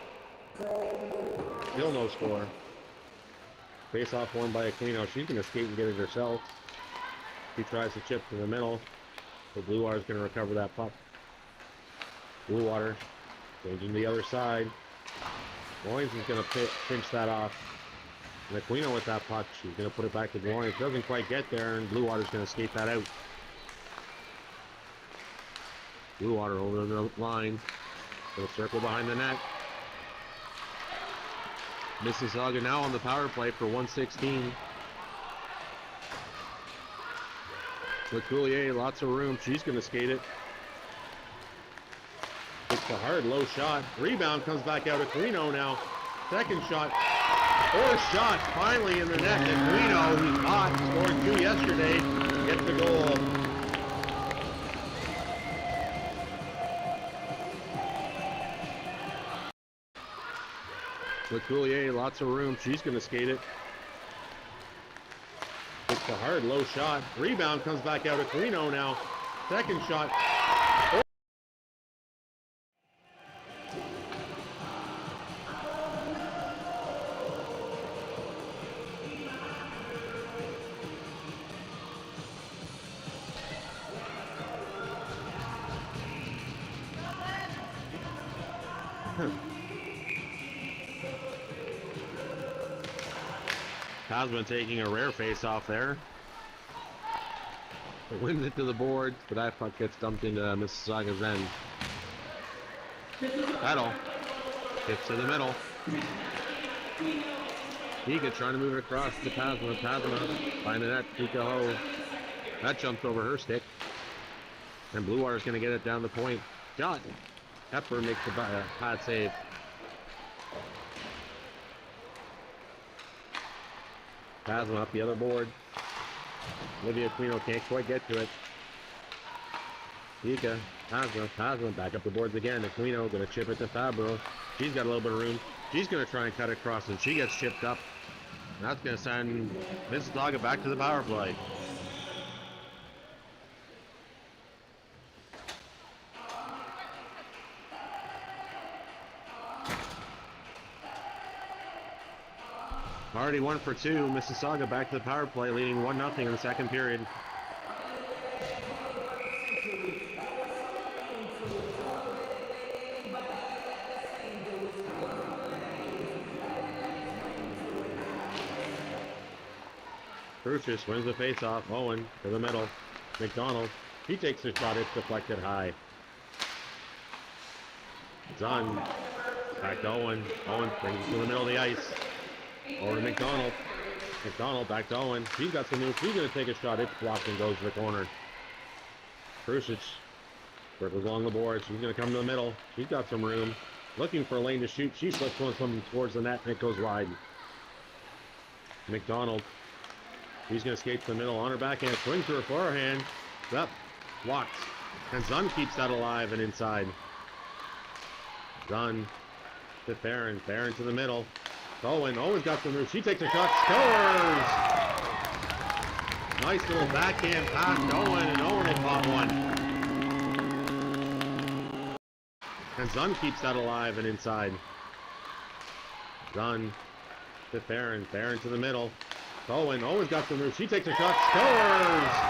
Still no score. Face off won by Aquino. She's going to skate and get it herself. She tries to chip to the middle. So Bluewater's going to recover that puck. Bluewater changing to the other side. Loins is going to pinch that off. And Aquino with that puck. She's going to put it back to Loins. Doesn't quite get there, and Bluewater's going to skate that out. Bluewater over the line. Little circle behind the net. Mississauga now on the power play for 116. Lecuyer, lots of room. She's going to skate it. It's a hard, low shot. Rebound comes back out. Aquino now. Second shot. Fourth shot finally in the net. Aquino, who's hot, scored 2 yesterday, gets the goal. Lecuyer, lots of room. She's going to skate it. It's a hard, low shot. Rebound comes back out. Aquino now. Second shot. Tasman taking a rare face off there. It wins it to the boards, but that puck gets dumped into Mississauga's end. Battle. Gets to the middle. Kika trying to move it across to Tasman. Tasman finding that Kika Ho. That jumps over her stick. And Bluewater's going to get it down the point. Shot. Hepburn makes the pad save. Tasman up the other board. Olivia Aquino can't quite get to it. Kika, Tasman back up the boards again. Aquino going to chip it to Fabro. She's got a little bit of room. She's going to try and cut it across, and she gets chipped up. And that's going to send Mississauga back to the power play. Already 1 for 2. Mississauga back to the power play, leading 1-0 in the second period. Kruzich wins the face-off. Owen to the middle. McDonald. He takes the shot. It's deflected high. Zunn. Back to Owen. Owen brings it to the middle of the ice. Over to McDonald. McDonald back to Owen. He's got some moves. He's going to take a shot. It's blocked and goes to the corner. Kruzich circles along the board. She's going to come to the middle. She's got some room. Looking for a lane to shoot. She slips one towards the net and it goes wide. McDonald. He's going to skate to the middle on her backhand. Swing through her forehand. Up. Blocked. And Zunn keeps that alive and inside. Zunn to Theron. Theron to the middle. Owen. Owen's got some moves. She takes a shot. Scores! Nice little backhand pass to Owen, and Owen had caught one. And Zunn keeps that alive and inside. Zunn to Theron. Theron to the middle. Owen. Owen's got some moves. She takes a shot. Scores!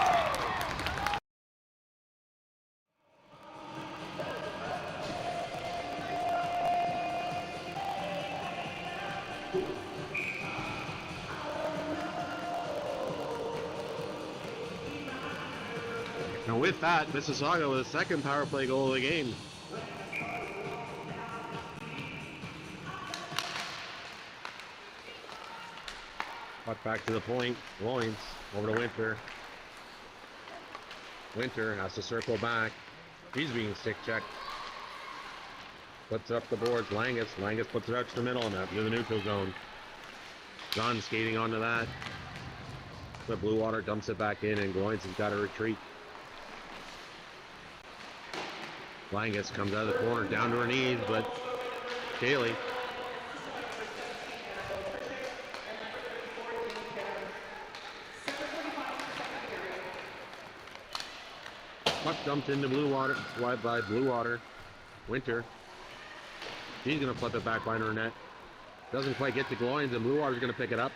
And with that, Mississauga with a second power play goal of the game. Puck back to the point. Loins over to Winter. Winter has to circle back. He's being stick checked. Puts it up the boards. Langus. Langus puts it out to the middle and up to the neutral zone. Zunn skating onto that. The Bluewater dumps it back in, and Loins has got to retreat. Langus comes out of the corner, down to her knees, but Haylee. Puck dumped into Bluewater, wide by Bluewater. Winter. She's going to flip it back behind her net. Doesn't quite get to Gloins, and Bluewater's going to pick it up.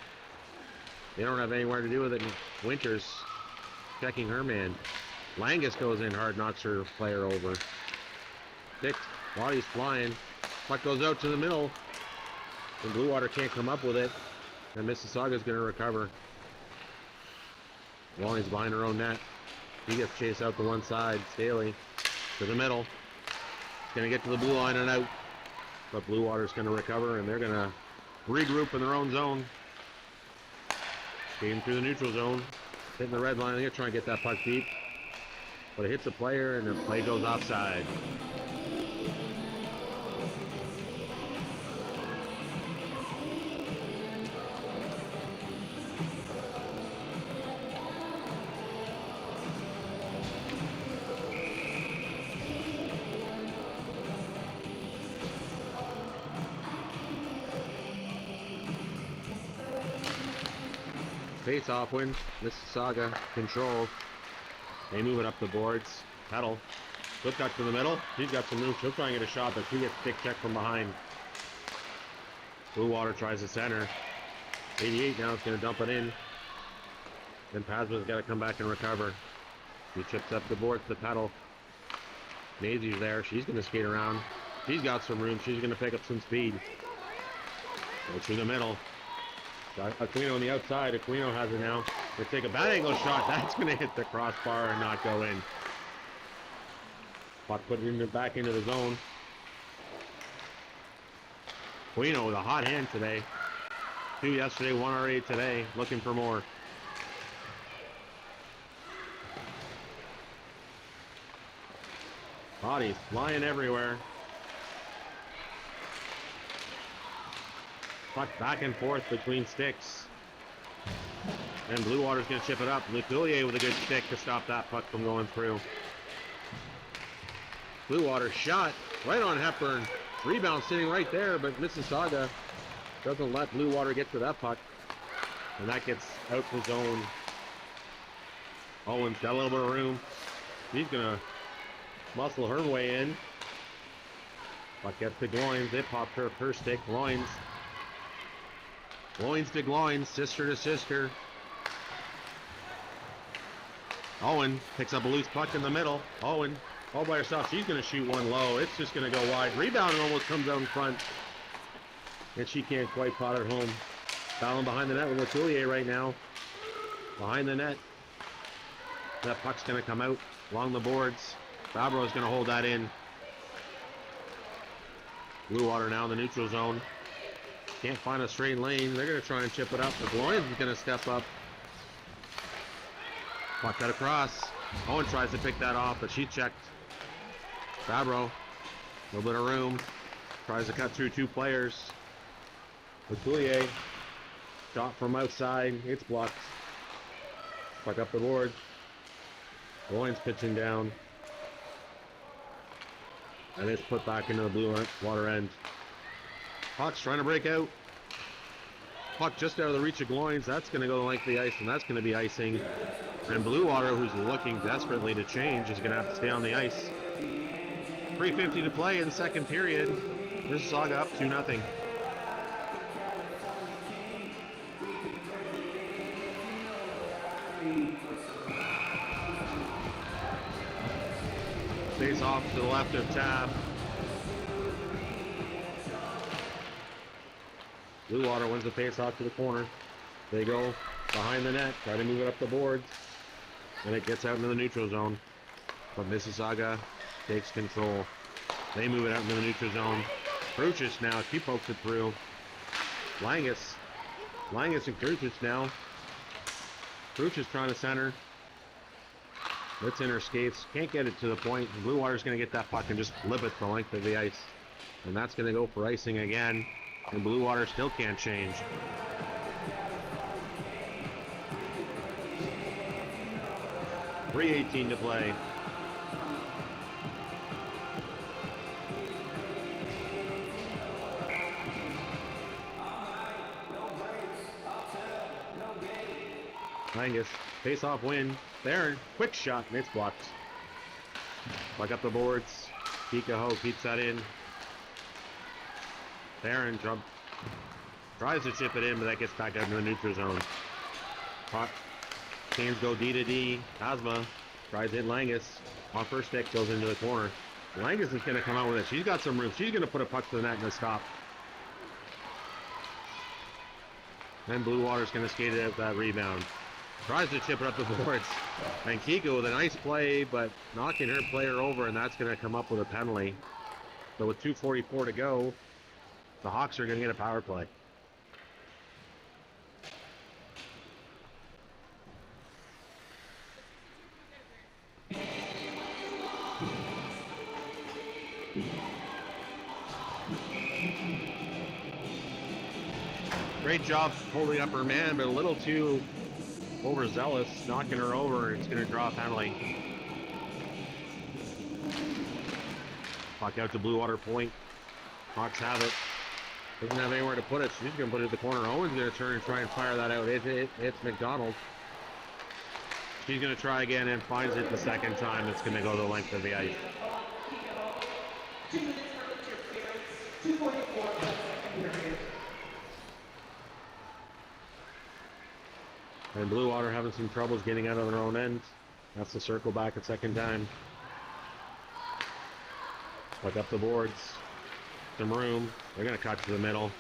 They don't have anywhere to do with it, and Winter's checking her man. Langus goes in hard, knocks her player over. Picked while he's flying. Puck goes out to the middle. And Bluewater can't come up with it. And Mississauga's going to recover. Walling's behind her own net. He gets chased out to one side. Staley to the middle. Going to get to the blue line and out. But Bluewater's going to recover, and they're going to regroup in their own zone. Skating through the neutral zone. Hitting the red line. They're going to try and get that puck deep. But it hits a player, and the play goes offside. Face-off win. Mississauga controls. They move it up the boards. Petal. Flip cut to the middle. She's got some moves. She'll try and get a shot, but she gets stick checked from behind. Bluewater tries to center. 88 now is going to dump it in. Then Pasma's got to come back and recover. He chips up the boards to Petal. Mazi's there. She's going to skate around. She's got some room. She's going to pick up some speed. Go through the middle. Got Aquino on the outside. Aquino has it now. They take a bad angle shot. That's going to hit the crossbar and not go in. Puck put it back into the zone. Aquino with a hot hand today. 2 yesterday, 1 already today. Looking for more. Bodies flying everywhere. Puck back and forth between sticks. And Bluewater's going to chip it up. Lecuyer with a good stick to stop that puck from going through. Bluewater shot right on Hepburn. Rebound sitting right there, but Mississauga doesn't let Bluewater get to that puck. And that gets out the zone. Owen's got a little bit of room. He's going to muscle her way in. Puck gets to Gloins. It popped her stick. Gloins to Gloins, sister to sister. Owen picks up a loose puck in the middle. Owen all by herself. She's going to shoot one low. It's just going to go wide. Rebound almost comes out in front. And she can't quite pot it home. Battling behind the net with Lecuyer right now. Behind the net. That puck's going to come out along the boards. Fabro's going to hold that in. Bluewater now in the neutral zone. Can't find a straight lane. They're going to try and chip it up. The Gloins is going to step up. Puck cut across. Owen tries to pick that off, but she checked. Fabro, a little bit of room. Tries to cut through 2 players. Lecuyer, shot from outside. It's blocked. Puck up the board. Gloins pitching down. And it's put back into the Bluewater end. Puck's trying to break out. Puck just out of the reach of Gloins. That's going to go the length of the ice, and that's going to be icing. And Bluewater, who's looking desperately to change, is going to have to stay on the ice. 3:50 to play in the second period. Mississauga up 2-0. Face off to the left of Tab. Bluewater wins the face off to the corner. They go behind the net, try to move it up the boards, and it gets out into the neutral zone. But Mississauga takes control. They move it out into the neutral zone. Kruzich now, she pokes it through. Langus and Kruzich now. Kruzich trying to center. It's in her skates. Can't get it to the point. Bluewater's going to get that puck and just flip it the length of the ice. And that's going to go for icing again. And Bluewater still can't change. .318 to play. Langus, face-off win. Theron, quick shot, and it's blocked. Puck up the boards. Kika keeps that in. Theron tries to chip it in, but that gets back out into the neutral zone. Puck. Canes go D to D. Asma tries to hit Langus. Off her stick, goes into the corner. Langus is going to come out with it. She's got some room. She's going to put a puck to the net and a stop. Then Bluewater's going to skate it out that rebound. Tries to chip it up the boards. And Kika with a nice play, but knocking her player over, and that's going to come up with a penalty. So with 2:44 to go, the Hawks are going to get a power play. Great job holding up her man, but a little too overzealous, knocking her over. It's going to draw a penalty. Puck out to Bluewater point. Hawks have it. Doesn't have anywhere to put it. She's going to put it at the corner. Owen's going to turn and try and fire that out. It's McDonald. She's going to try again and finds it the second time. It's going to go the length of the ice. And Bluewater having some troubles getting out of their own end. That's the circle back a second time. Puck up the boards. some room. They're going to cut to the middle.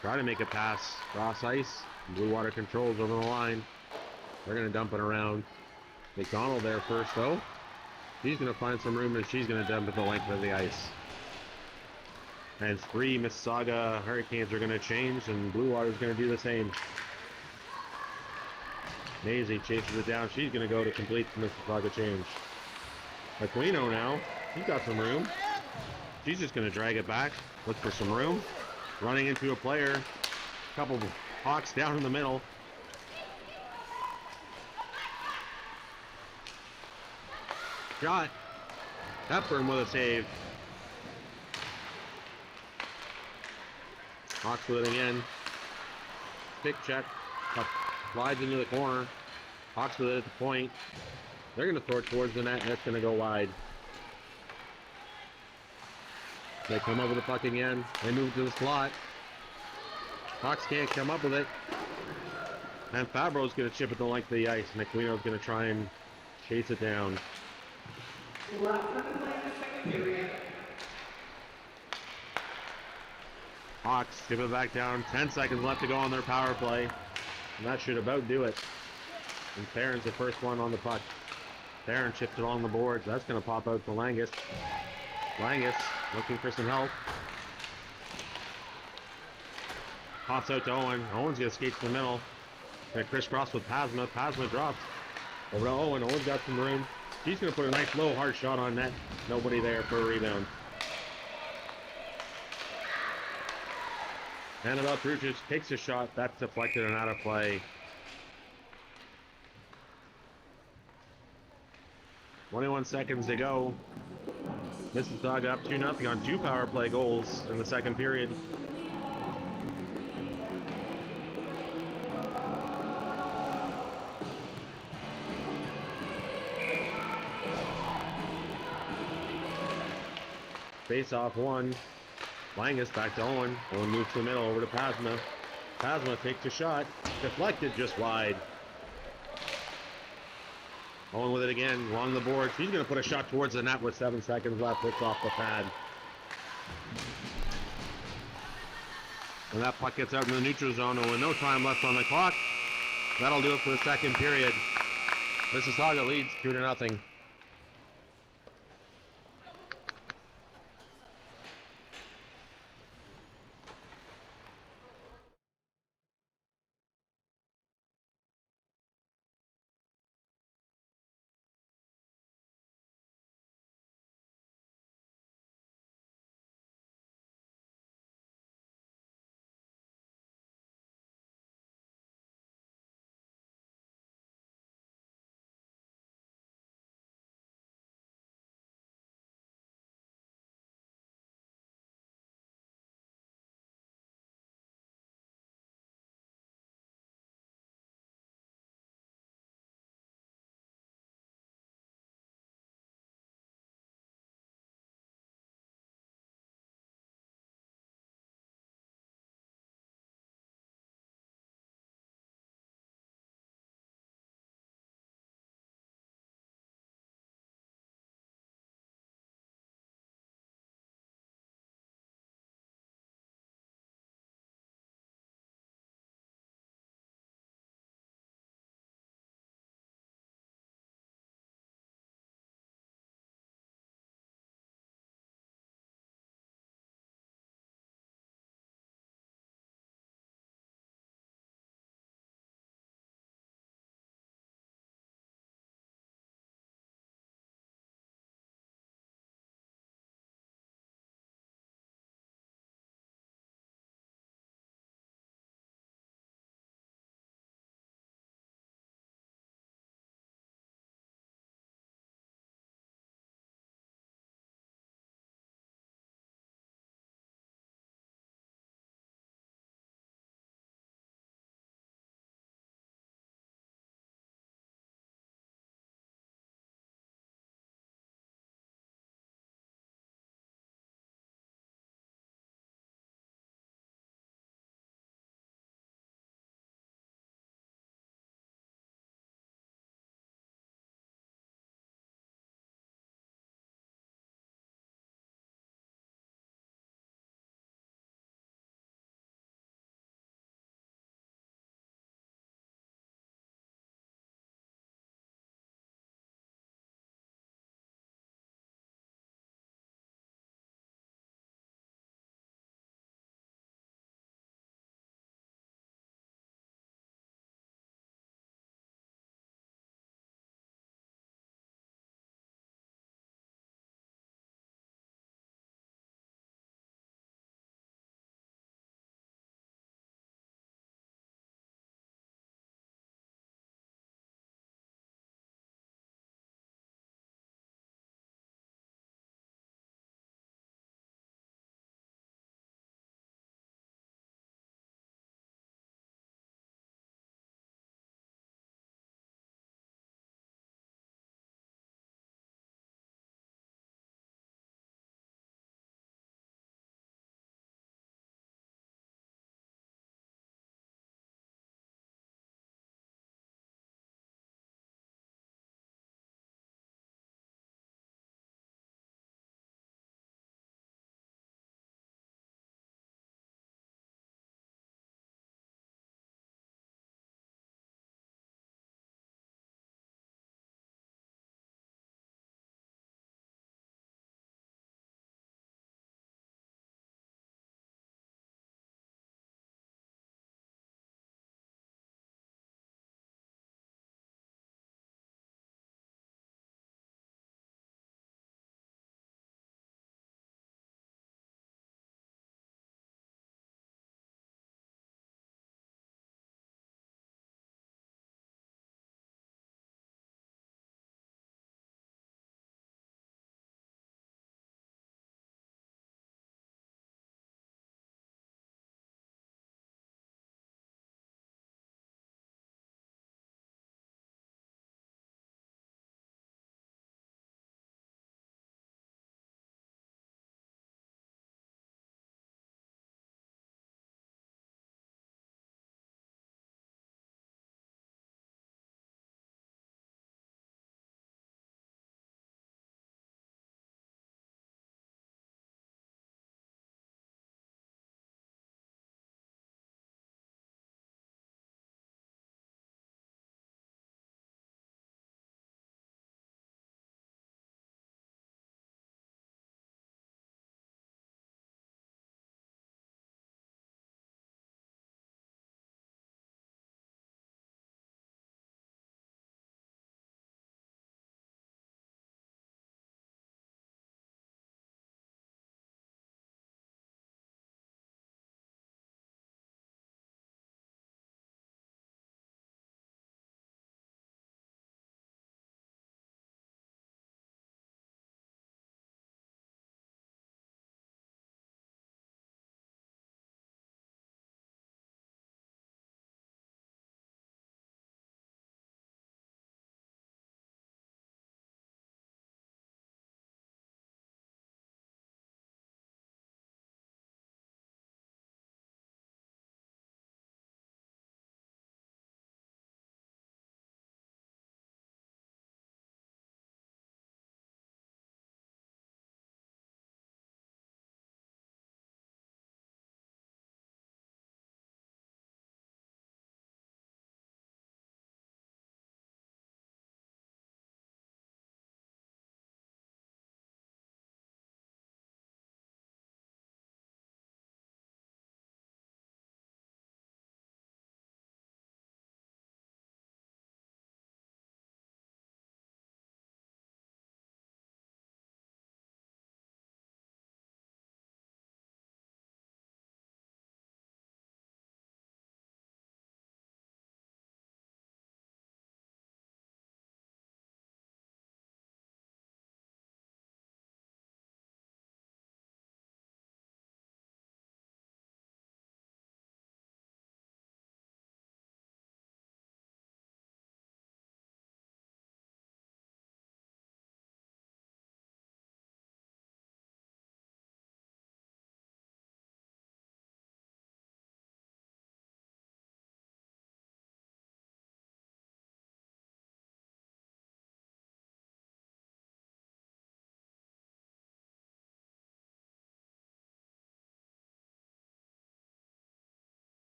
Try to make a pass. Cross ice. Bluewater controls over the line. They're going to dump it around. McDonald there first, though. She's going to find some room, and she's going to dump it the length of the ice. And 3 Mississauga Hurricanes are going to change, and Bluewater's going to do the same. Mazi chases it down. She's going to go to complete the Mississauga change. Aquino now. He's got some room. She's just going to drag it back. Look for some room. Running into a player. Couple of Hawks down in the middle. Shot. Hepburn with a save. Hawks with it again. Pick check. Slides into the corner. Hawks with it at the point. They're going to throw it towards the net, and it's going to go wide. They come up with the puck again. They move to the slot. Hawks can't come up with it. And Fabro's going to chip it the length of the ice. McQueen's going to try and chase it down. Hawks chip it back down. 10 seconds left to go on their power play. And that should about do it. And Theron's the first one on the puck. Theron chips it along the boards. That's going to pop out to Langus. Langus looking for some help. Pops out to Owen. Owen's going to skate to the middle. Going to crisscross with Pasma. Pasma drops over to Owen. Owen's got some room. He's going to put a nice low hard shot on net. Nobody there for a rebound. Annabelle Kruzich takes a shot. That's deflected and out of play. 21 seconds to go. Mississauga up 2-0 on 2 power play goals in the second period. Face off 1. Langus back to Owen. Owen moves to the middle over to Pasma. Pasma takes a shot. Deflected just wide. Owen with it again, along the board. He's going to put a shot towards the net with 7 seconds left. It's off the pad. And that puck gets out in the neutral zone, and with no time left on the clock, that'll do it for the second period. Mississauga leads 2-0.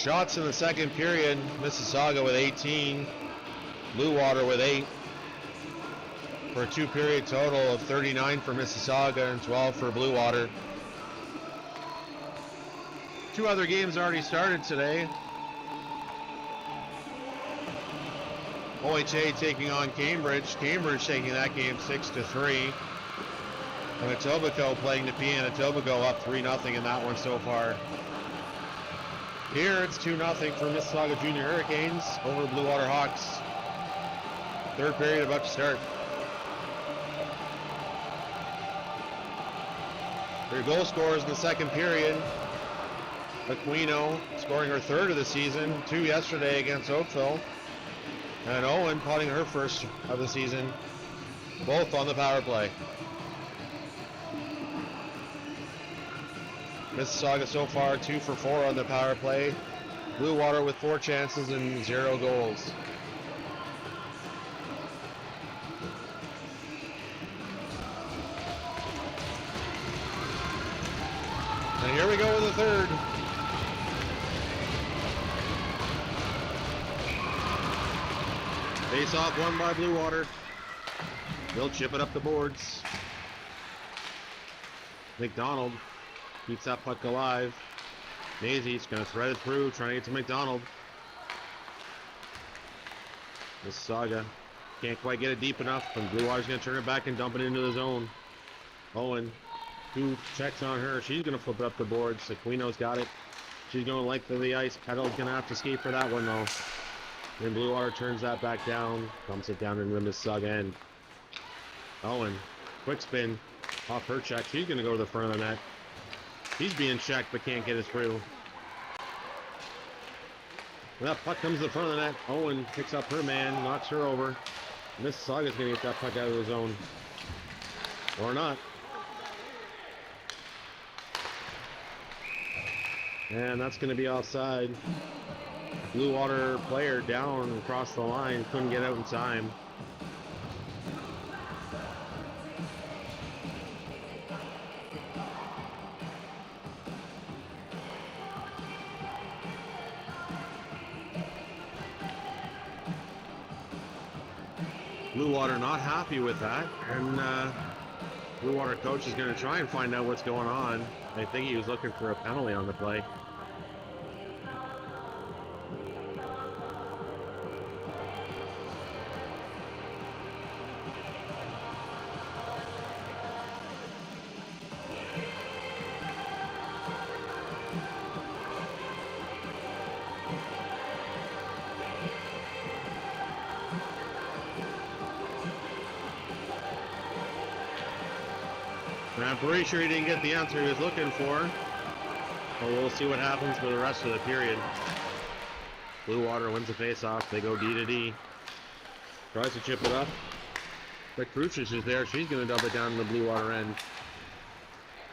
Shots in the second period. Mississauga with 18. Bluewater with 8. For a 2-period total of 39 for Mississauga and 12 for Bluewater. 2 other games already started today. OHA taking on Cambridge. Cambridge taking that game 6-3. And Etobicoke playing Nepean. and Etobicoke up 3-0 in that one so far. Here it's 2-0 for Mississauga Junior Hurricanes over Bluewater Hawks. 3rd period about to start. Their goal scorers in the second period. Aquino scoring her 3rd of the season, 2 yesterday against Oakville. And Owen potting her 1st of the season, both on the power play. Mississauga so far 2 for 4 on the power play. Bluewater with 4 chances and 0 goals. And here we go with the 3rd. Face off won by Bluewater. They'll chip it up the boards. McDonald keeps that puck alive. Mazi's going to thread it through, trying to get to McDonald. Mississauga can't quite get it deep enough, and Bluewater's going to turn it back and dump it into the zone. Owen, 2 checks on her. She's going to flip it up the boards. Aquino's got it. She's going length of the ice. Petal's going to have to skate for that one, though. Then Bluewater turns that back down, dumps it down into the Mississauga end. Owen, quick spin off her check. She's going to go to the front of the net. He's being checked but can't get it through. When that puck comes to the front of the net, Owen picks up her man, knocks her over. Mississauga's going to get that puck out of the zone. Or not. And that's going to be offside. Bluewater player down across the line, couldn't get out in time. Bluewater not happy with that, and Bluewater coach is going to try and find out what's going on. I think he was looking for a penalty on the play. I'm pretty sure he didn't get the answer he was looking for. But we'll see what happens for the rest of the period. Bluewater wins the face-off. They go D to D. Tries to chip it up. But Kruzich is there. She's going to dump it down in the Bluewater end.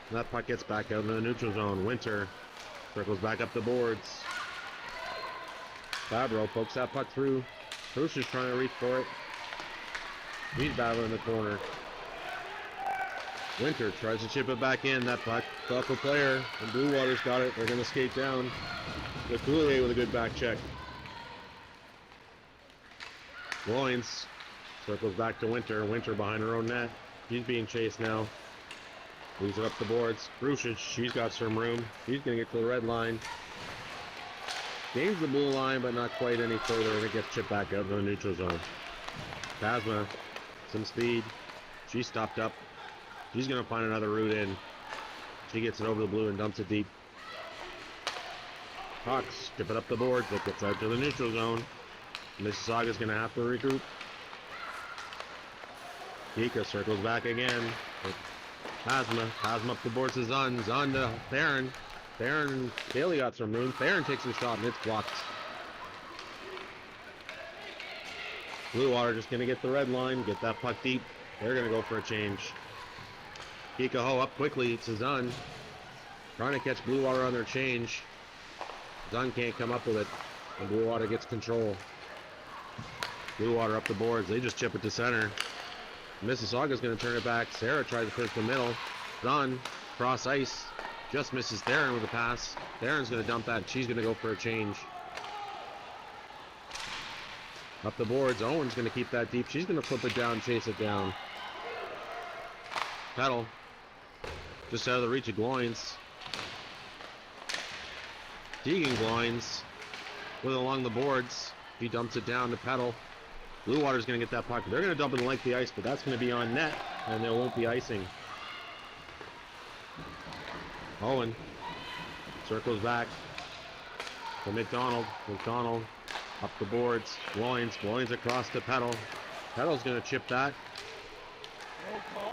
And that puck gets back out into the neutral zone. Winter circles back up the boards. Fabro pokes that puck through. Kruzich trying to reach for it. He's battling in the corner. Winter tries to chip it back in. That puck, thoughtful player, and Bluewater's got it. They're going to skate down. Lecuyer with a good back check. Loins circles back to Winter. Winter behind her own net. She's being chased now. Moves it up the boards. Kruzich, she's got some room. She's going to get to the red line. Gains the blue line, but not quite any further, and it gets chipped back out to the neutral zone. Phasma, some speed. She's stopped up. She's going to find another route in. She gets it over the blue and dumps it deep. Hawks chip it up the board. That gets out to the neutral zone. Mississauga's going to have to regroup. Kika circles back again. Phasma up the board to Zunn. Zunn to Theron. Theron, Haylee got some room. Theron takes a shot and it's blocked. Bluewater just going to get the red line, get that puck deep. They're going to go for a change. Kika Ho up quickly to Zunn. Trying to catch Bluewater on their change. Zunn can't come up with it. And Bluewater gets control. Bluewater up the boards. They just chip it to center. Mississauga's going to turn it back. Sarah tries to push the middle. Zunn, cross ice. Just misses Theron with a pass. Theron's going to dump that. She's going to go for a change. Up the boards. Owen's going to keep that deep. She's going to flip it down, chase it down. Petal. Just out of the reach of Gloins. Deegan Gloins with it along the boards. He dumps it down to Petal. Bluewater's going to get that puck. They're going to dump it in length of the ice, but that's going to be on net, and there won't be icing. Owen circles back to McDonald. McDonald up the boards. Gloins across to Petal. Petal's going to chip that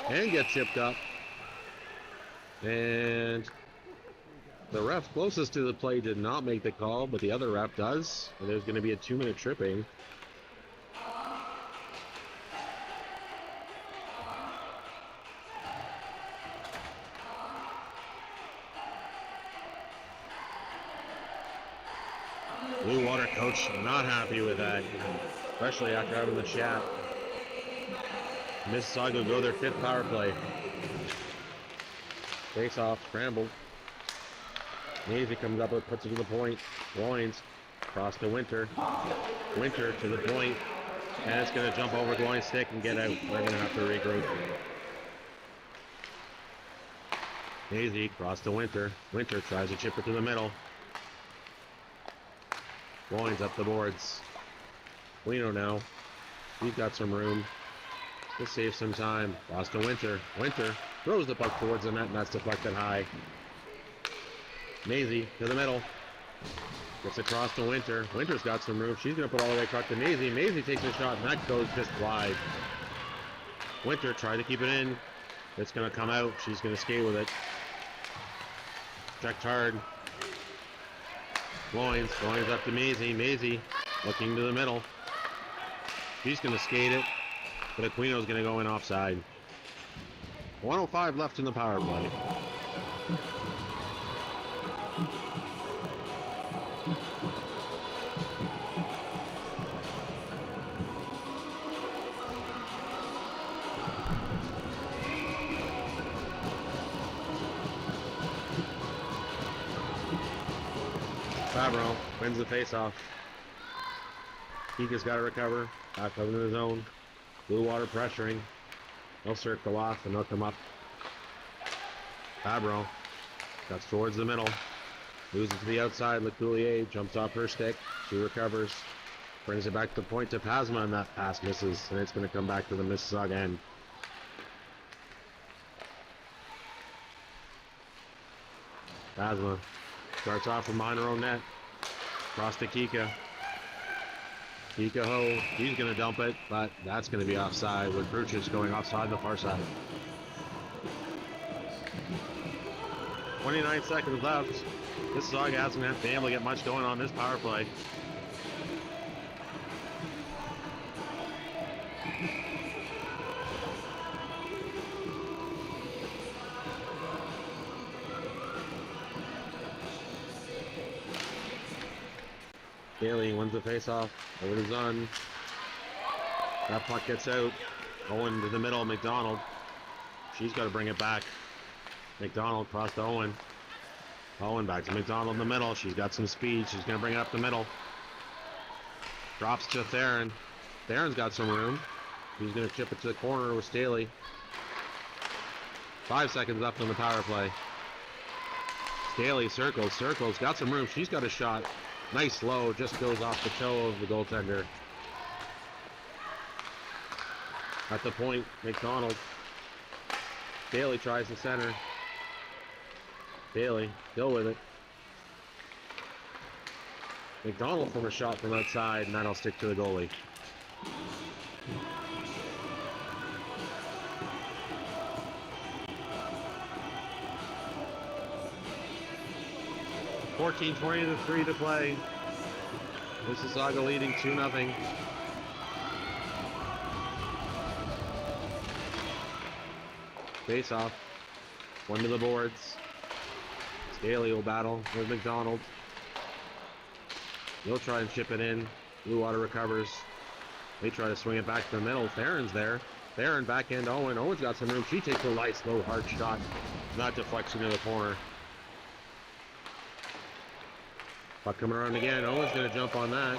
and get chipped up. And the ref closest to the play did not make the call, but the other ref does. And there's going to be a 2-minute tripping. Bluewater coach not happy with that, especially after having the shot. Mississauga go their 5th power play. Face off, scrambled. Mazi comes up and puts it to the point. Gloins across to Winter. Winter to the point. And it's going to jump over Gloin's stick and get out. They're going to have to regroup. Mazi across to Winter. Winter tries to chip it to the middle. Gloins up the boards. Aquino now. He's got some room. To save some time. Lost to Winter. Winter throws the puck towards the net, and that's deflected high. Mazi to the middle. Gets across to Winter. Winter's got some room. She's going to put all the way across to Mazi. Mazi takes a shot, and that goes just wide. Winter tried to keep it in. It's going to come out. She's going to skate with it. Checked hard. Gloins up to Mazi. Mazi looking to the middle. She's going to skate it, but Aquino's going to go in offside. 1:05 left in the power play. Favreau wins the faceoff. Kika's got to recover. Back up into the zone. Bluewater pressuring. They'll circle off and they'll come up. Favreau cuts towards the middle. Moves it to the outside. Lecuyer jumps off her stick. She recovers. Brings it back to the point to Pasma, and that pass misses. And it's going to come back to the Mississauga end. Pasma starts off from behind her own net. Across to Kika. Kika Ho, he's going to dump it, but that's going to be offside with Kruzich going offside on the far side. 29 seconds left. Mississauga hasn't been able to get much going on this power play. Haylee wins the face-off over to Zunn. That puck gets out. Owen to the middle, McDonald. She's got to bring it back. McDonald across to Owen. Owen back to McDonald in the middle. She's got some speed. She's going to bring it up the middle. Drops to Theron. Theron's got some room. He's going to chip it to the corner with Staley. 5 seconds left on the power play. Staley circles, got some room. She's got a shot. Nice low, just goes off the toe of the goaltender. At the point, McDonald. Bailey tries the center. Bailey, go with it. McDonald from a shot from outside, and that'll stick to the goalie. .14:20 to 3 to play. Mississauga leading 2-0. Face off. One to the boards. Staley will battle with McDonald. He'll try and chip it in. Bluewater recovers. They try to swing it back to the middle. Theron's there. Theron back end Owen. Owen's got some room. She takes a light, slow, hard shot. Not deflection to the corner. Puck coming around again. Owen's going to jump on that.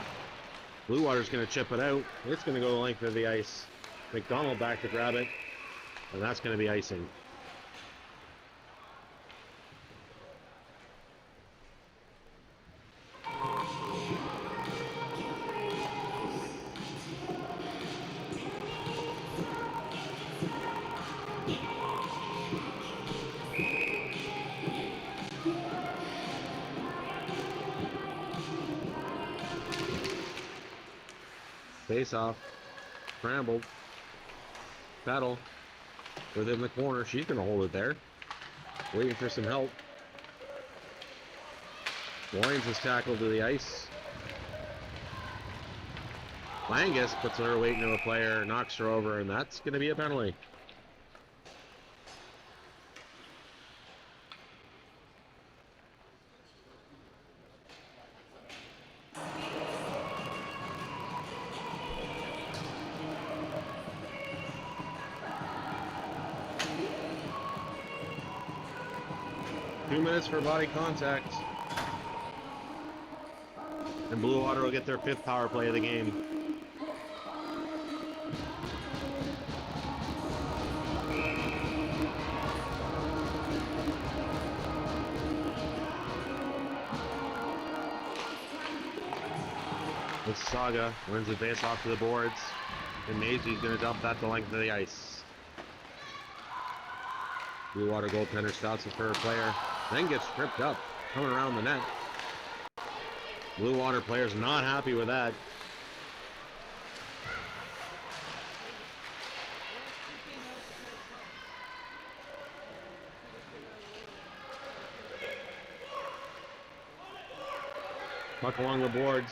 Bluewater's going to chip it out. It's going to go the length of the ice. McDonald back to grab it. And that's going to be icing. Face off. Scrambled. Battle. Within the corner. She's going to hold it there. Waiting for some help. Loins is tackled to the ice. Langus puts her weight into a player, knocks her over, and that's going to be a penalty. For body contact. And Bluewater will get their 5th power play of the game. Mississauga wins the face off to the boards, and Mazi's going to dump that the length of the ice. Bluewater goaltender stops it for a player. Then gets tripped up, coming around the net. Bluewater players not happy with that. Puck along the boards.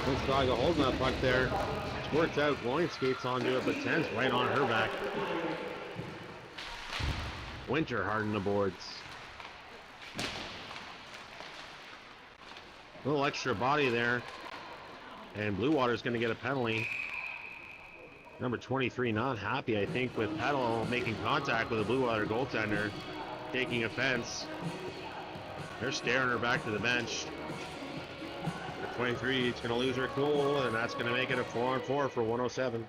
Mississauga holding that puck there. Squirts out, Loin skates onto it, but sends right on her back. Winter hardened the boards. A little extra body there. And Bluewater's going to get a penalty. Number 23 not happy, I think, with Petal making contact with a Bluewater goaltender. Taking offense. They're staring her back to the bench. The 23 is going to lose her cool, and that's going to make it a 4-on-4 for 107.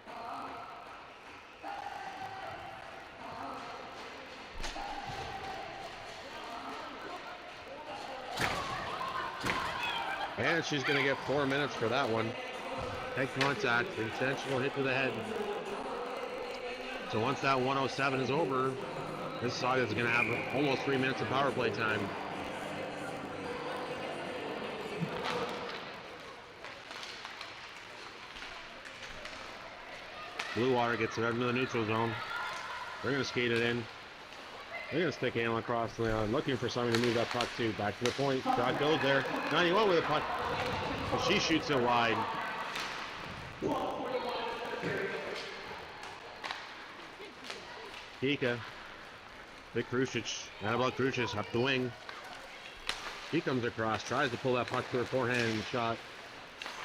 And she's going to get 4 minutes for that one. Head contact, intentional hit to the head. So once that 107 is over, Mississauga is going to have almost 3 minutes of power play time. Bluewater gets it into the neutral zone. They're going to skate it in. They're going to stick Haylee across the line, looking for something to move that puck to. Back to the point. Shot goes there. 91 with a puck. But she shoots it wide. Kika. Big Kruzich. Annabelle Kruzich up the wing. He comes across, tries to pull that puck to her forehand shot.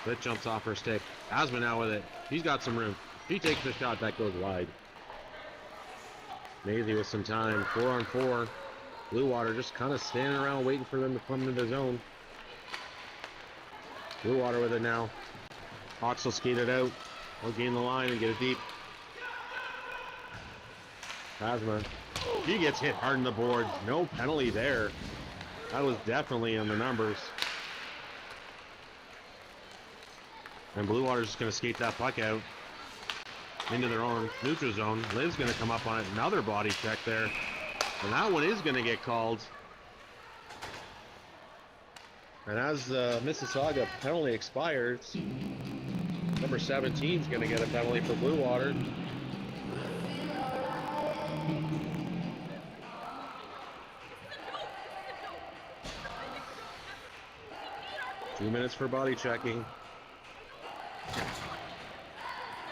But it jumps off her stick. Asma now with it. He's got some room. He takes the shot, that goes wide. Mazi with some time, 4-on-4. Bluewater just kind of standing around waiting for them to come into the zone. Bluewater with it now. Hawks will skate it out. They'll gain the line and get it deep. Asma. She gets hit hard in the boards. No penalty there. That was definitely in the numbers. And Bluewater's just going to skate that puck out into their own neutral zone. Liv's going to come up on it. Another body check there. And that one is going to get called. And as the Mississauga penalty expires, number 17 is going to get a penalty for Bluewater. Two minutes for body checking.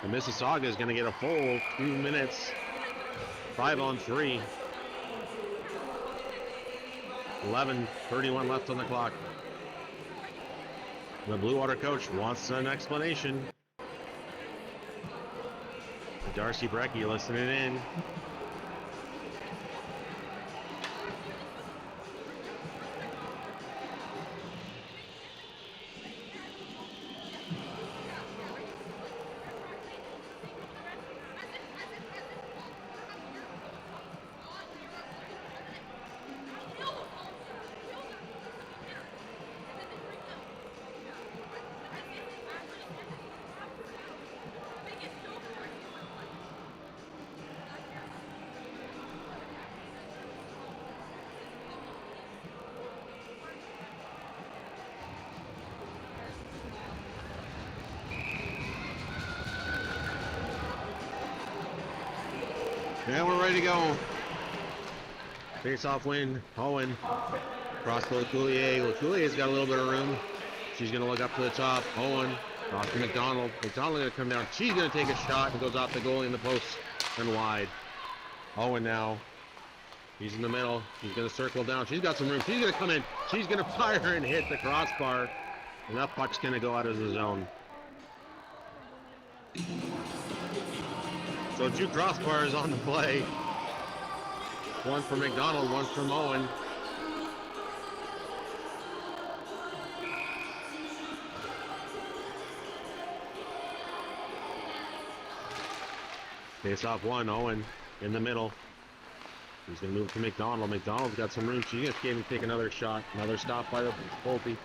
And Mississauga is going to get a full 2 minutes. 5-on-3. 11:31 left on the clock. The Bluewater coach wants an explanation. Darcy Brecky listening in. Yeah, we're ready to go. Face-off win. Owen across to Lecuyer. Lecuyer's got a little bit of room. She's going to look up to the top. Owen off to McDonald. McDonald going to come down. She's going to take a shot and goes off the goalie in the post and wide. Owen now. He's in the middle. He's going to circle down. She's got some room. She's going to come in. She's going to fire and hit the crossbar. And that puck's going to go out of the zone. So 2 crossbars on the play. One from McDonald, one from Owen. Face off one, Owen in the middle. He's going to move to McDonald. McDonald's got some room. She's going to take another shot. Another stop by the Pulte.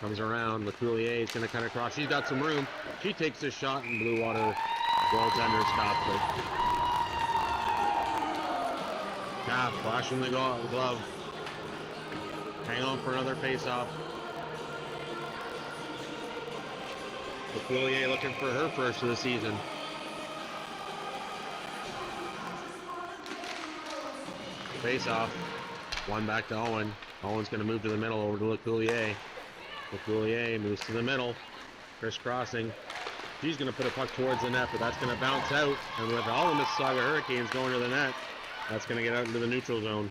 Comes around. Lecuyer is going to cut across. She's got some room. She takes a shot and Bluewater goaltender stops it. Calf flashing the glove. Hang on for another face-off. Lecuyer looking for her first of the season. Face-off. One back to Owen. Owen's going to move to the middle over to Lecuyer. Lecuyer moves to the middle. Crisscrossing. She's going to put a puck towards the net, but that's going to bounce out. And with all the Mississauga Hurricanes going to the net, that's going to get out into the neutral zone.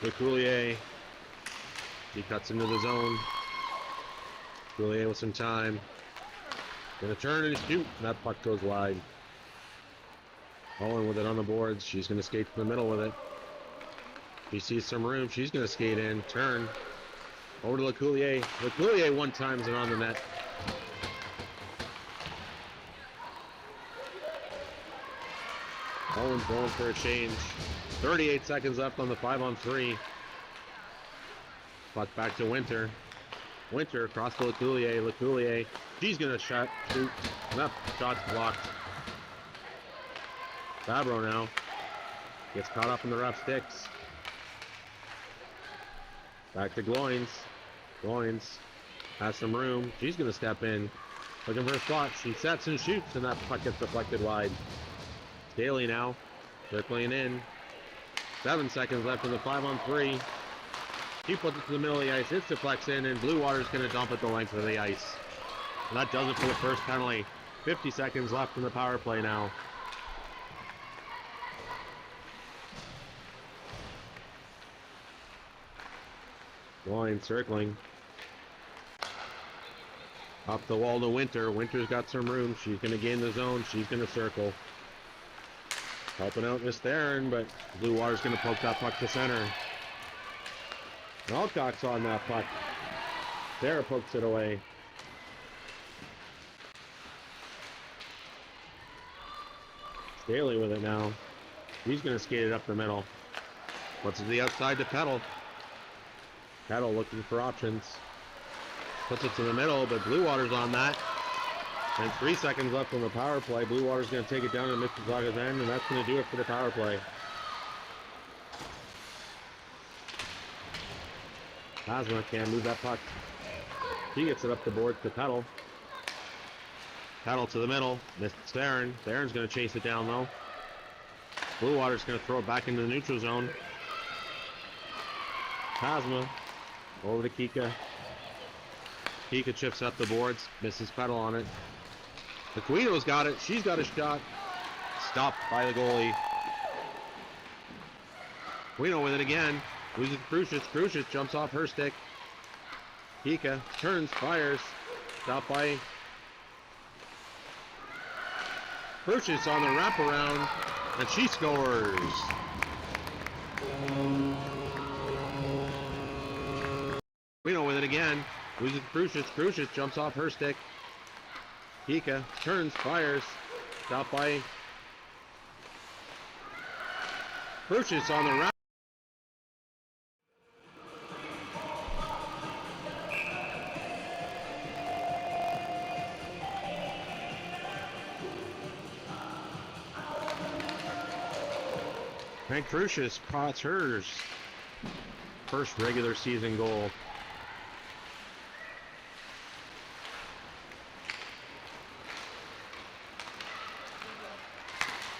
Lecuyer. He cuts into the zone. Lecuyer with some time. Going to turn and shoot. And that puck goes wide. Owen with it on the boards. She's going to skate to the middle with it. She sees some room. She's going to skate in. Turn. Over to Lecuyer. Lecuyer one times it on the net. Owen's going for a change. 38 seconds left on the 5-on-3. Puck back to Winter. Winter across to Lecuyer. Lecuyer. She's going to shoot. And that shot's blocked. Fabro now gets caught up in the rough sticks. Back to Gloins. Gloins has some room. She's going to step in. Looking for a spot. She sets and shoots, and that puck gets deflected wide. Daly now circling in. 7 seconds left in the 5-on-3. He puts it to the middle of the ice. It deflects in, and Bluewater's going to dump it the length of the ice. And that does it for the first penalty. 50 seconds left in the power play now. Line circling. Up the wall to Winter. Winter's got some room. She's going to gain the zone. She's going to circle. Helping out Miss Theron, but Bluewater's going to poke that puck to center. Alcock's on that puck. Sarah pokes it away. Daly with it now. He's going to skate it up the middle. Puts it to the outside to Petal. Petal looking for options. Puts it to the middle, but Bluewater's on that. And 3 seconds left on the power play. Bluewater's going to take it down to Mississauga's end, and that's going to do it for the power play. Hazma can't move that puck. He gets it up the board to Petal. Petal to the middle. Missed Theron. Theron's going to chase it down, though. Bluewater's going to throw it back into the neutral zone. Hazma over to Kika. Kika chips up the boards. Misses Petal on it. Aquino's got it. She's got a shot. Stopped by the goalie. Aquino with it again. Loses Kruzich. Kruzich jumps off her stick. Kika turns, fires. Stopped by Kruzich on the wraparound. And she scores. Aquino with it again. Loses Kruzich. Kruzich jumps off her stick. Kika turns, fires. Stopped by Kruzich on the wrap. And Kruzich spots hers first regular season goal.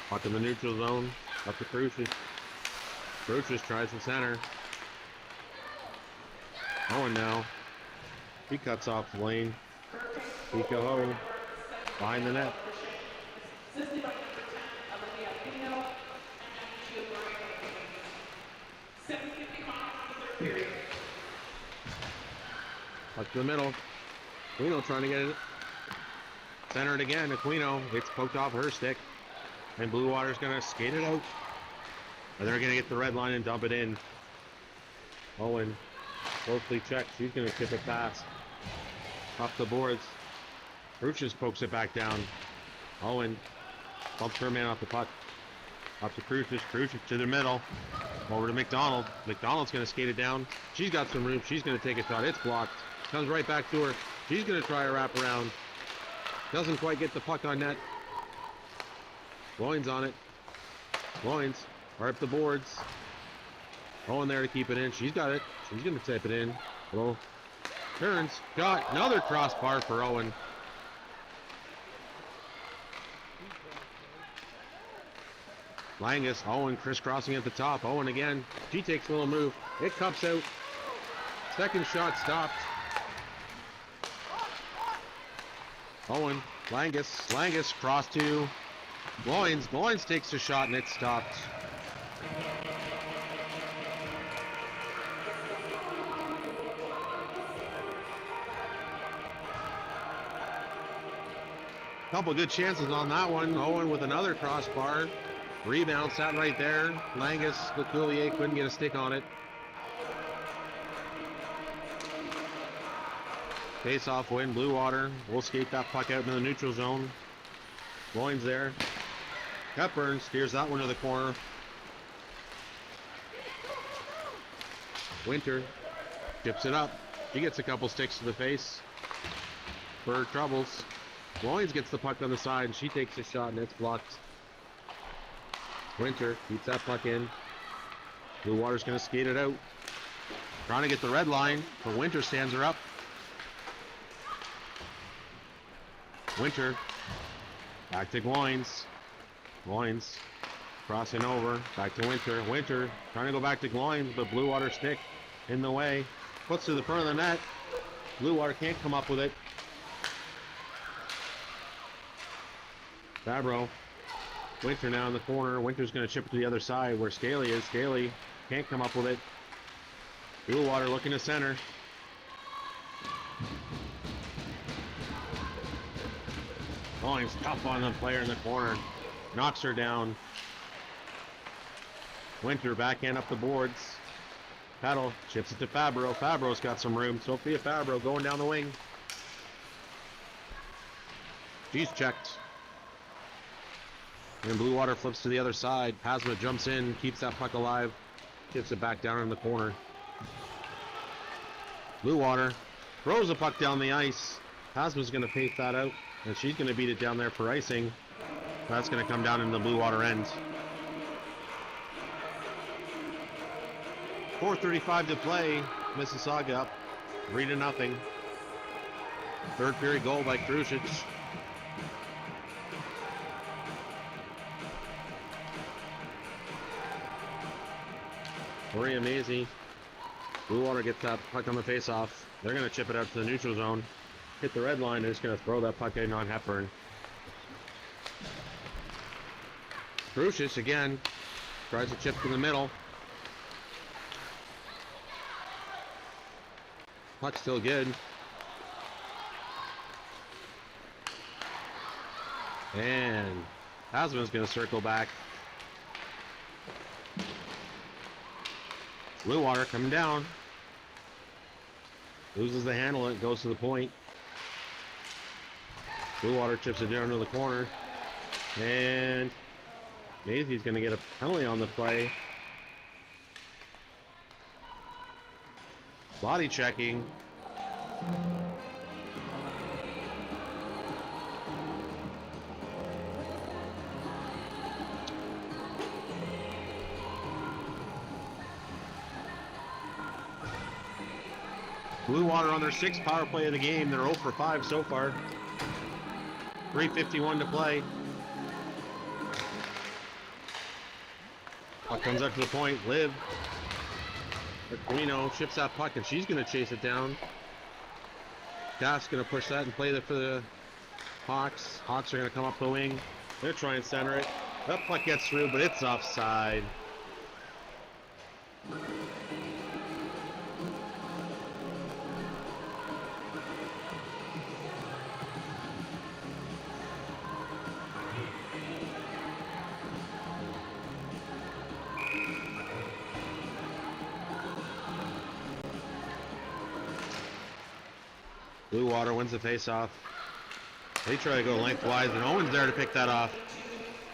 Puck in the neutral zone. Up to Kruzich. Kruzich tries the center. Owen now. He cuts off the lane. Kika behind the net. Puck to the middle. Aquino trying to get it centered again. Aquino, it's poked off her stick. And Bluewater's going to skate it out. And they're going to get the red line and dump it in. Owen, closely checked. She's going to tip it fast. Off the boards. Kruzich pokes it back down. Owen bumps her man off the puck. Up to Kruzich. Kruzich to the middle. Over to McDonald. McDonald's going to skate it down. She's got some room. She's going to take a shot. It's blocked. Comes right back to her. She's going to try a wraparound. Doesn't quite get the puck on net. Loins on it. Loins are up the boards. Owen there to keep it in. She's got it. She's going to tip it in. Well, turns. Got another crossbar for Owen. Langus, Owen crisscrossing at the top. Owen again. She takes a little move. It cups out. Second shot stopped. Owen, Langus cross to Loins. Loins takes a shot and it stopped. Couple good chances on that one. Owen with another crossbar. Rebound sat right there. Lecuyer couldn't get a stick on it. Face-off win. Bluewater will skate that puck out into the neutral zone. Loins there. Hepburn steers that one to the corner. Winter tips it up. She gets a couple sticks to the face for her troubles. Loins gets the puck on the side and she takes a shot and it's blocked. Winter keeps that puck in. Bluewater's going to skate it out. Trying to get the red line, but Winter stands her up. Winter back to Loins. Loins crossing over. Back to Winter. Winter trying to go back to Loins, but Bluewater stick in the way. Puts to the front of the net. Bluewater can't come up with it. Fabro. Winter now in the corner. Winter's going to chip it to the other side where Scaly is. Scaly can't come up with it. Bluewater looking to center. Loins tough on the player in the corner. Knocks her down. Winter backhand up the boards. Paddle chips it to Fabro. Fabro's got some room. Sophia Fabro going down the wing. She's checked. And Bluewater flips to the other side. Pasma jumps in, keeps that puck alive. Tips it back down in the corner. Bluewater throws the puck down the ice. Pasma's going to pace that out. And she's going to beat it down there for icing. That's going to come down in the Bluewater end. 4:35 to play. Mississauga up 3-0. Third period goal by Kruzich. Mazi. Bluewater gets that puck on the face-off. They're going to chip it out to the neutral zone. Hit the red line and it's going to throw that puck in on Hepburn. Kruzich again tries to chip to the middle. Puck's still good. And Hasman's going to circle back. Bluewater coming down. Loses the handle and it goes to the point. Bluewater chips it down to the corner. And Mazi's going to get a penalty on the play. Body checking. Bluewater on their 6th power play of the game. They're 0 for 5 so far. 3:51 to play. Puck comes up to the point. Liv. Aquino chips that puck, and she's going to chase it down. Cass going to push that and play it for the Hawks. Hawks are going to come up the wing. They're trying to center it. That puck gets through, but it's offside. Bluewater wins the faceoff. They try to go lengthwise, and Owen's there to pick that off.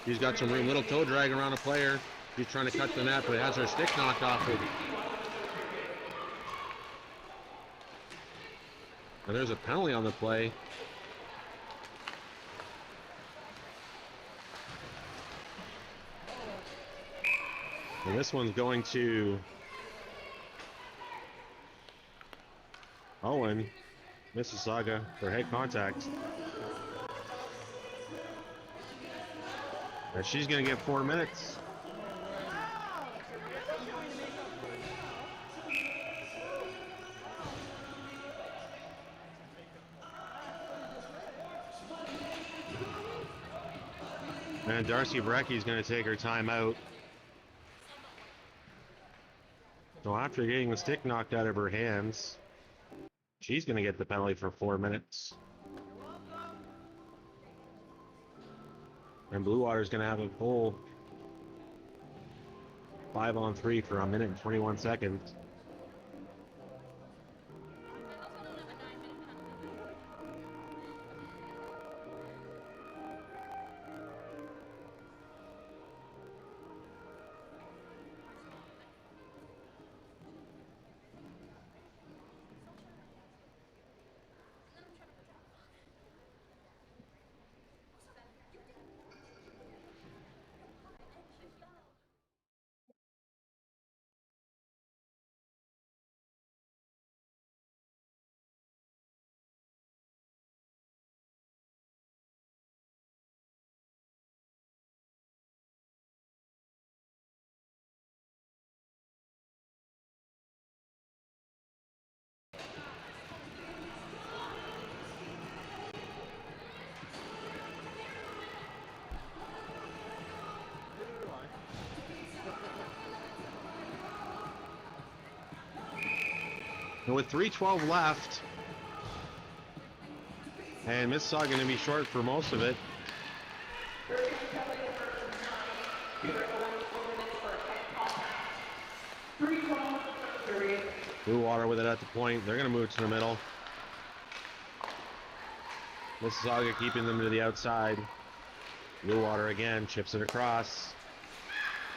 He's got some room. Little toe drag around a player. He's trying to cut the net, but has her stick knocked off it. And there's a penalty on the play. And this one's going to Owen. Mississauga for head contact. And she's going to get 4 minutes. And Darcy Brecky's going to take her time out. So after getting the stick knocked out of her hands, she's going to get the penalty for 4 minutes. And Bluewater's going to have a full 5-on-3 for 1 minute and 21 seconds. And with 3:12 left, and Mississauga going to be short for most of it. Bluewater with it at the point. They're going to move to the middle. Mississauga keeping them to the outside. Bluewater again chips it across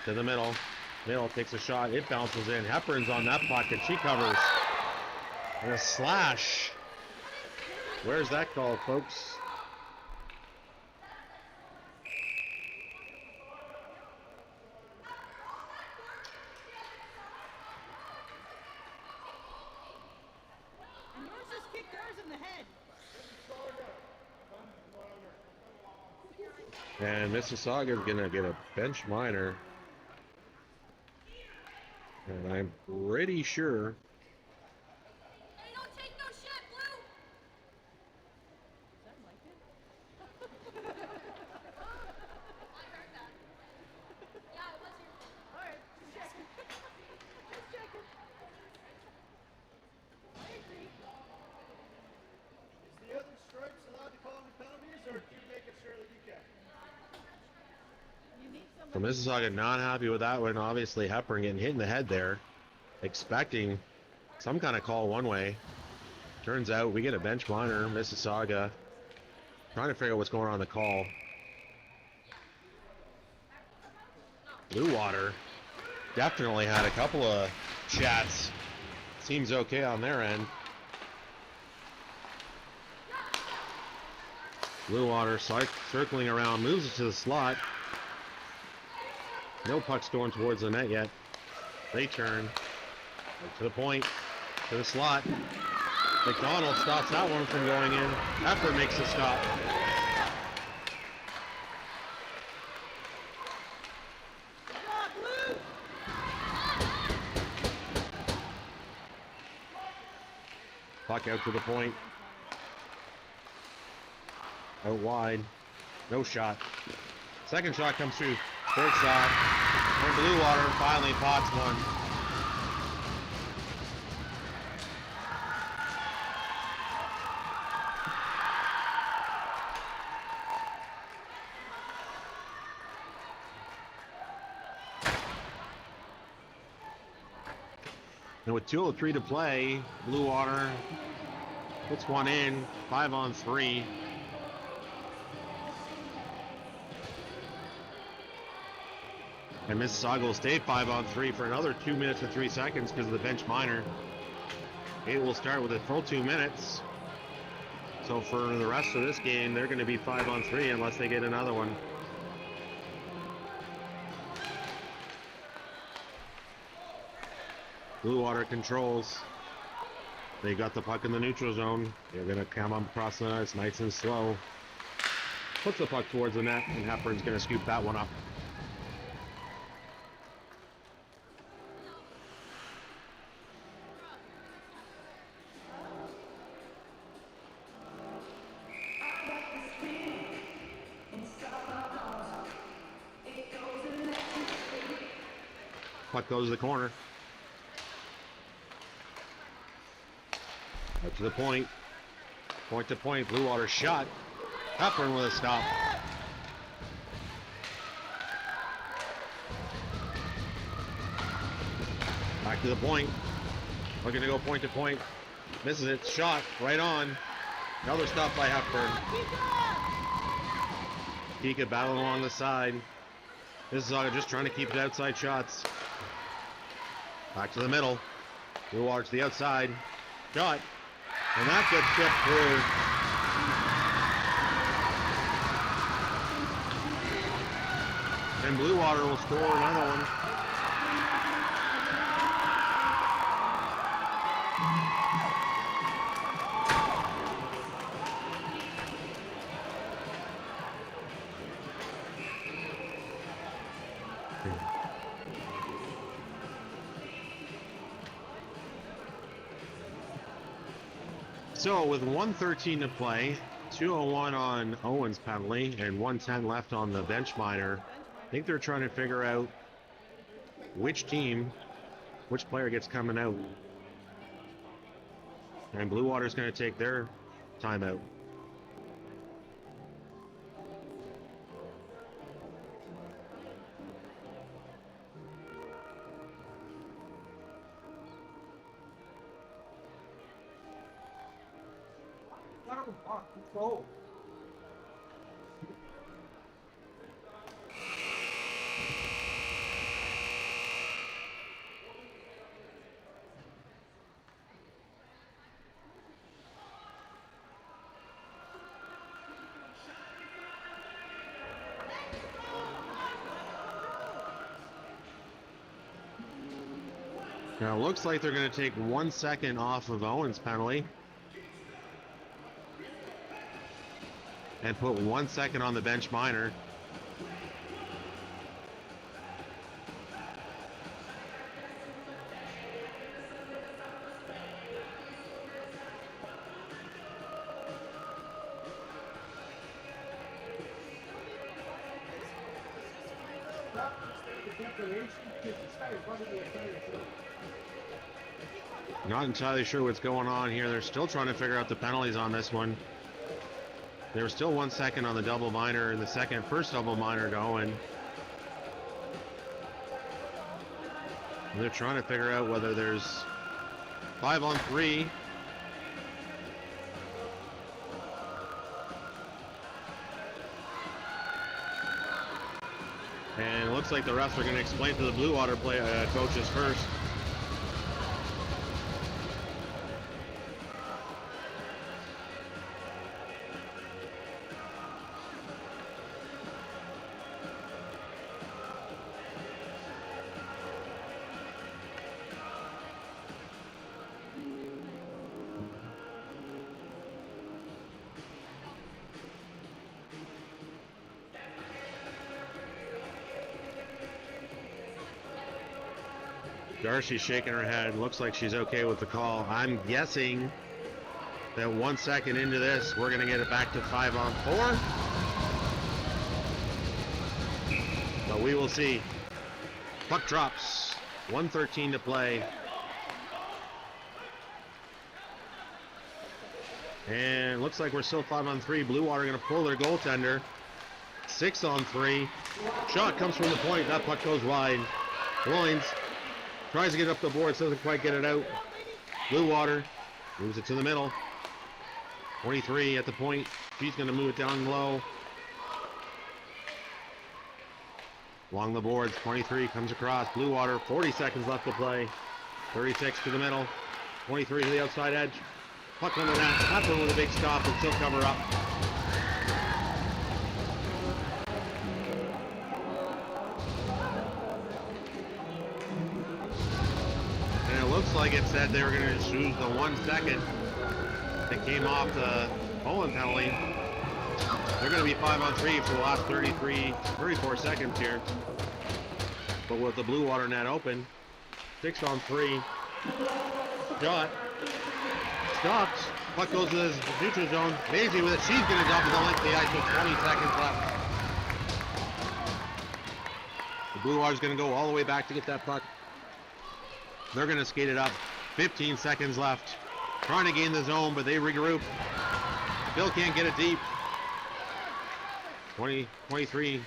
to the middle. Middle takes a shot. It bounces in. Hepburn's on that puck, and she covers. And a slash. Where's that call, folks? And yours just kicked hers in the head. And Mississauga is going to get a bench minor. And I'm pretty sure so Mississauga not happy with that one. Obviously, Hepburn getting hit in the head there, expecting some kind of call one way. Turns out we get a bench minor. Mississauga trying to figure out what's going on in the call. Bluewater definitely had a couple of chats. Seems okay on their end. Bluewater circling around, moves it to the slot. No pucks going towards the net yet. They turn to the point, to the slot. McDonald stops that one from going in. Hepburn makes the stop. puck out to the point. Out wide. No shot. Second shot comes through. Third shot. And Bluewater finally pots one. And with 2:03 to play, Bluewater puts one in, 5-on-3. And Mississauga will stay 5-on-3 for another 2 minutes and 3 seconds because of the bench minor. It will start with a full 2 minutes. So for the rest of this game, they're going to be 5-on-3 unless they get another one. Bluewater controls. They got the puck in the neutral zone. They're going to come across the ice nice and slow. Puts the puck towards the net, and Hepburn's going to scoop that one up. Puck goes to the corner. Up to the point. Point to point. Bluewater shot. Hepburn with a stop. Back to the point. Looking to go point to point. Misses it. Shot. Right on. Another stop by Hepburn. Kika battling along the side. Mississauga just trying to keep it outside shots. Back to the middle. Bluewater to the outside. Shot. And that gets tipped through. And Bluewater will score another one. So with 1:13 to play, 2:01 on Owen's penalty, and 1:10 left on the bench minor, I think they're trying to figure out which team, which player gets coming out. And Bluewater's going to take their timeout. Control. Now it looks like they're going to take 1 second off of Owen's penalty. And put 1 second on the bench minor. Not entirely sure what's going on here. They're still trying to figure out the penalties on this one. There was still 1 second on the double minor in the first double minor to Owen. And they're trying to figure out whether there's 5-on-3. And it looks like the refs are going to explain to the Bluewater coaches first. Darcy's shaking her head. Looks like she's okay with the call. I'm guessing Then 1 second into this, we're going to get it back to 5-on-4. But we will see. Puck drops. 1:13 to play. And looks like we're still 5-on-3. Bluewater going to pull their goaltender. 6-on-3. Shot comes from the point. That puck goes wide. Loins tries to get up the boards, doesn't quite get it out. Bluewater moves it to the middle. 23 at the point. She's going to move it down low. Along the boards, 23 comes across. Bluewater, 40 seconds left to play. 36 to the middle. 23 to the outside edge. Puck on the net. Hepburn with a big stop and still cover up. And it looks like it said they were going to just use the 1 second that came off the Owen penalty. They're going to be 5-on-3 for the last 34 seconds here. But with the Bluewater net open, 6-on-3. Shot. Stopped. Puck goes to the neutral zone. Mazi with it. She's going to drop it the length of the ice with 20 seconds left. The Bluewater's going to go all the way back to get that puck. They're going to skate it up. 15 seconds left. Trying to gain the zone, but they regroup. Still can't get it deep. 23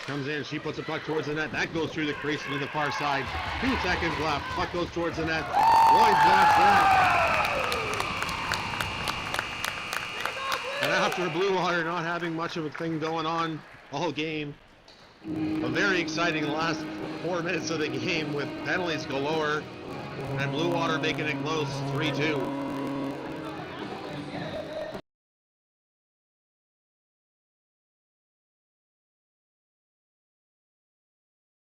comes in. She puts the puck towards the net. That goes through the crease to the far side. 2 seconds left. Puck goes towards the net. Lloyd blocks that. And after Bluewater not having much of a thing going on all game, a very exciting last 4 minutes of the game with penalties galore and Bluewater making it close 3-2.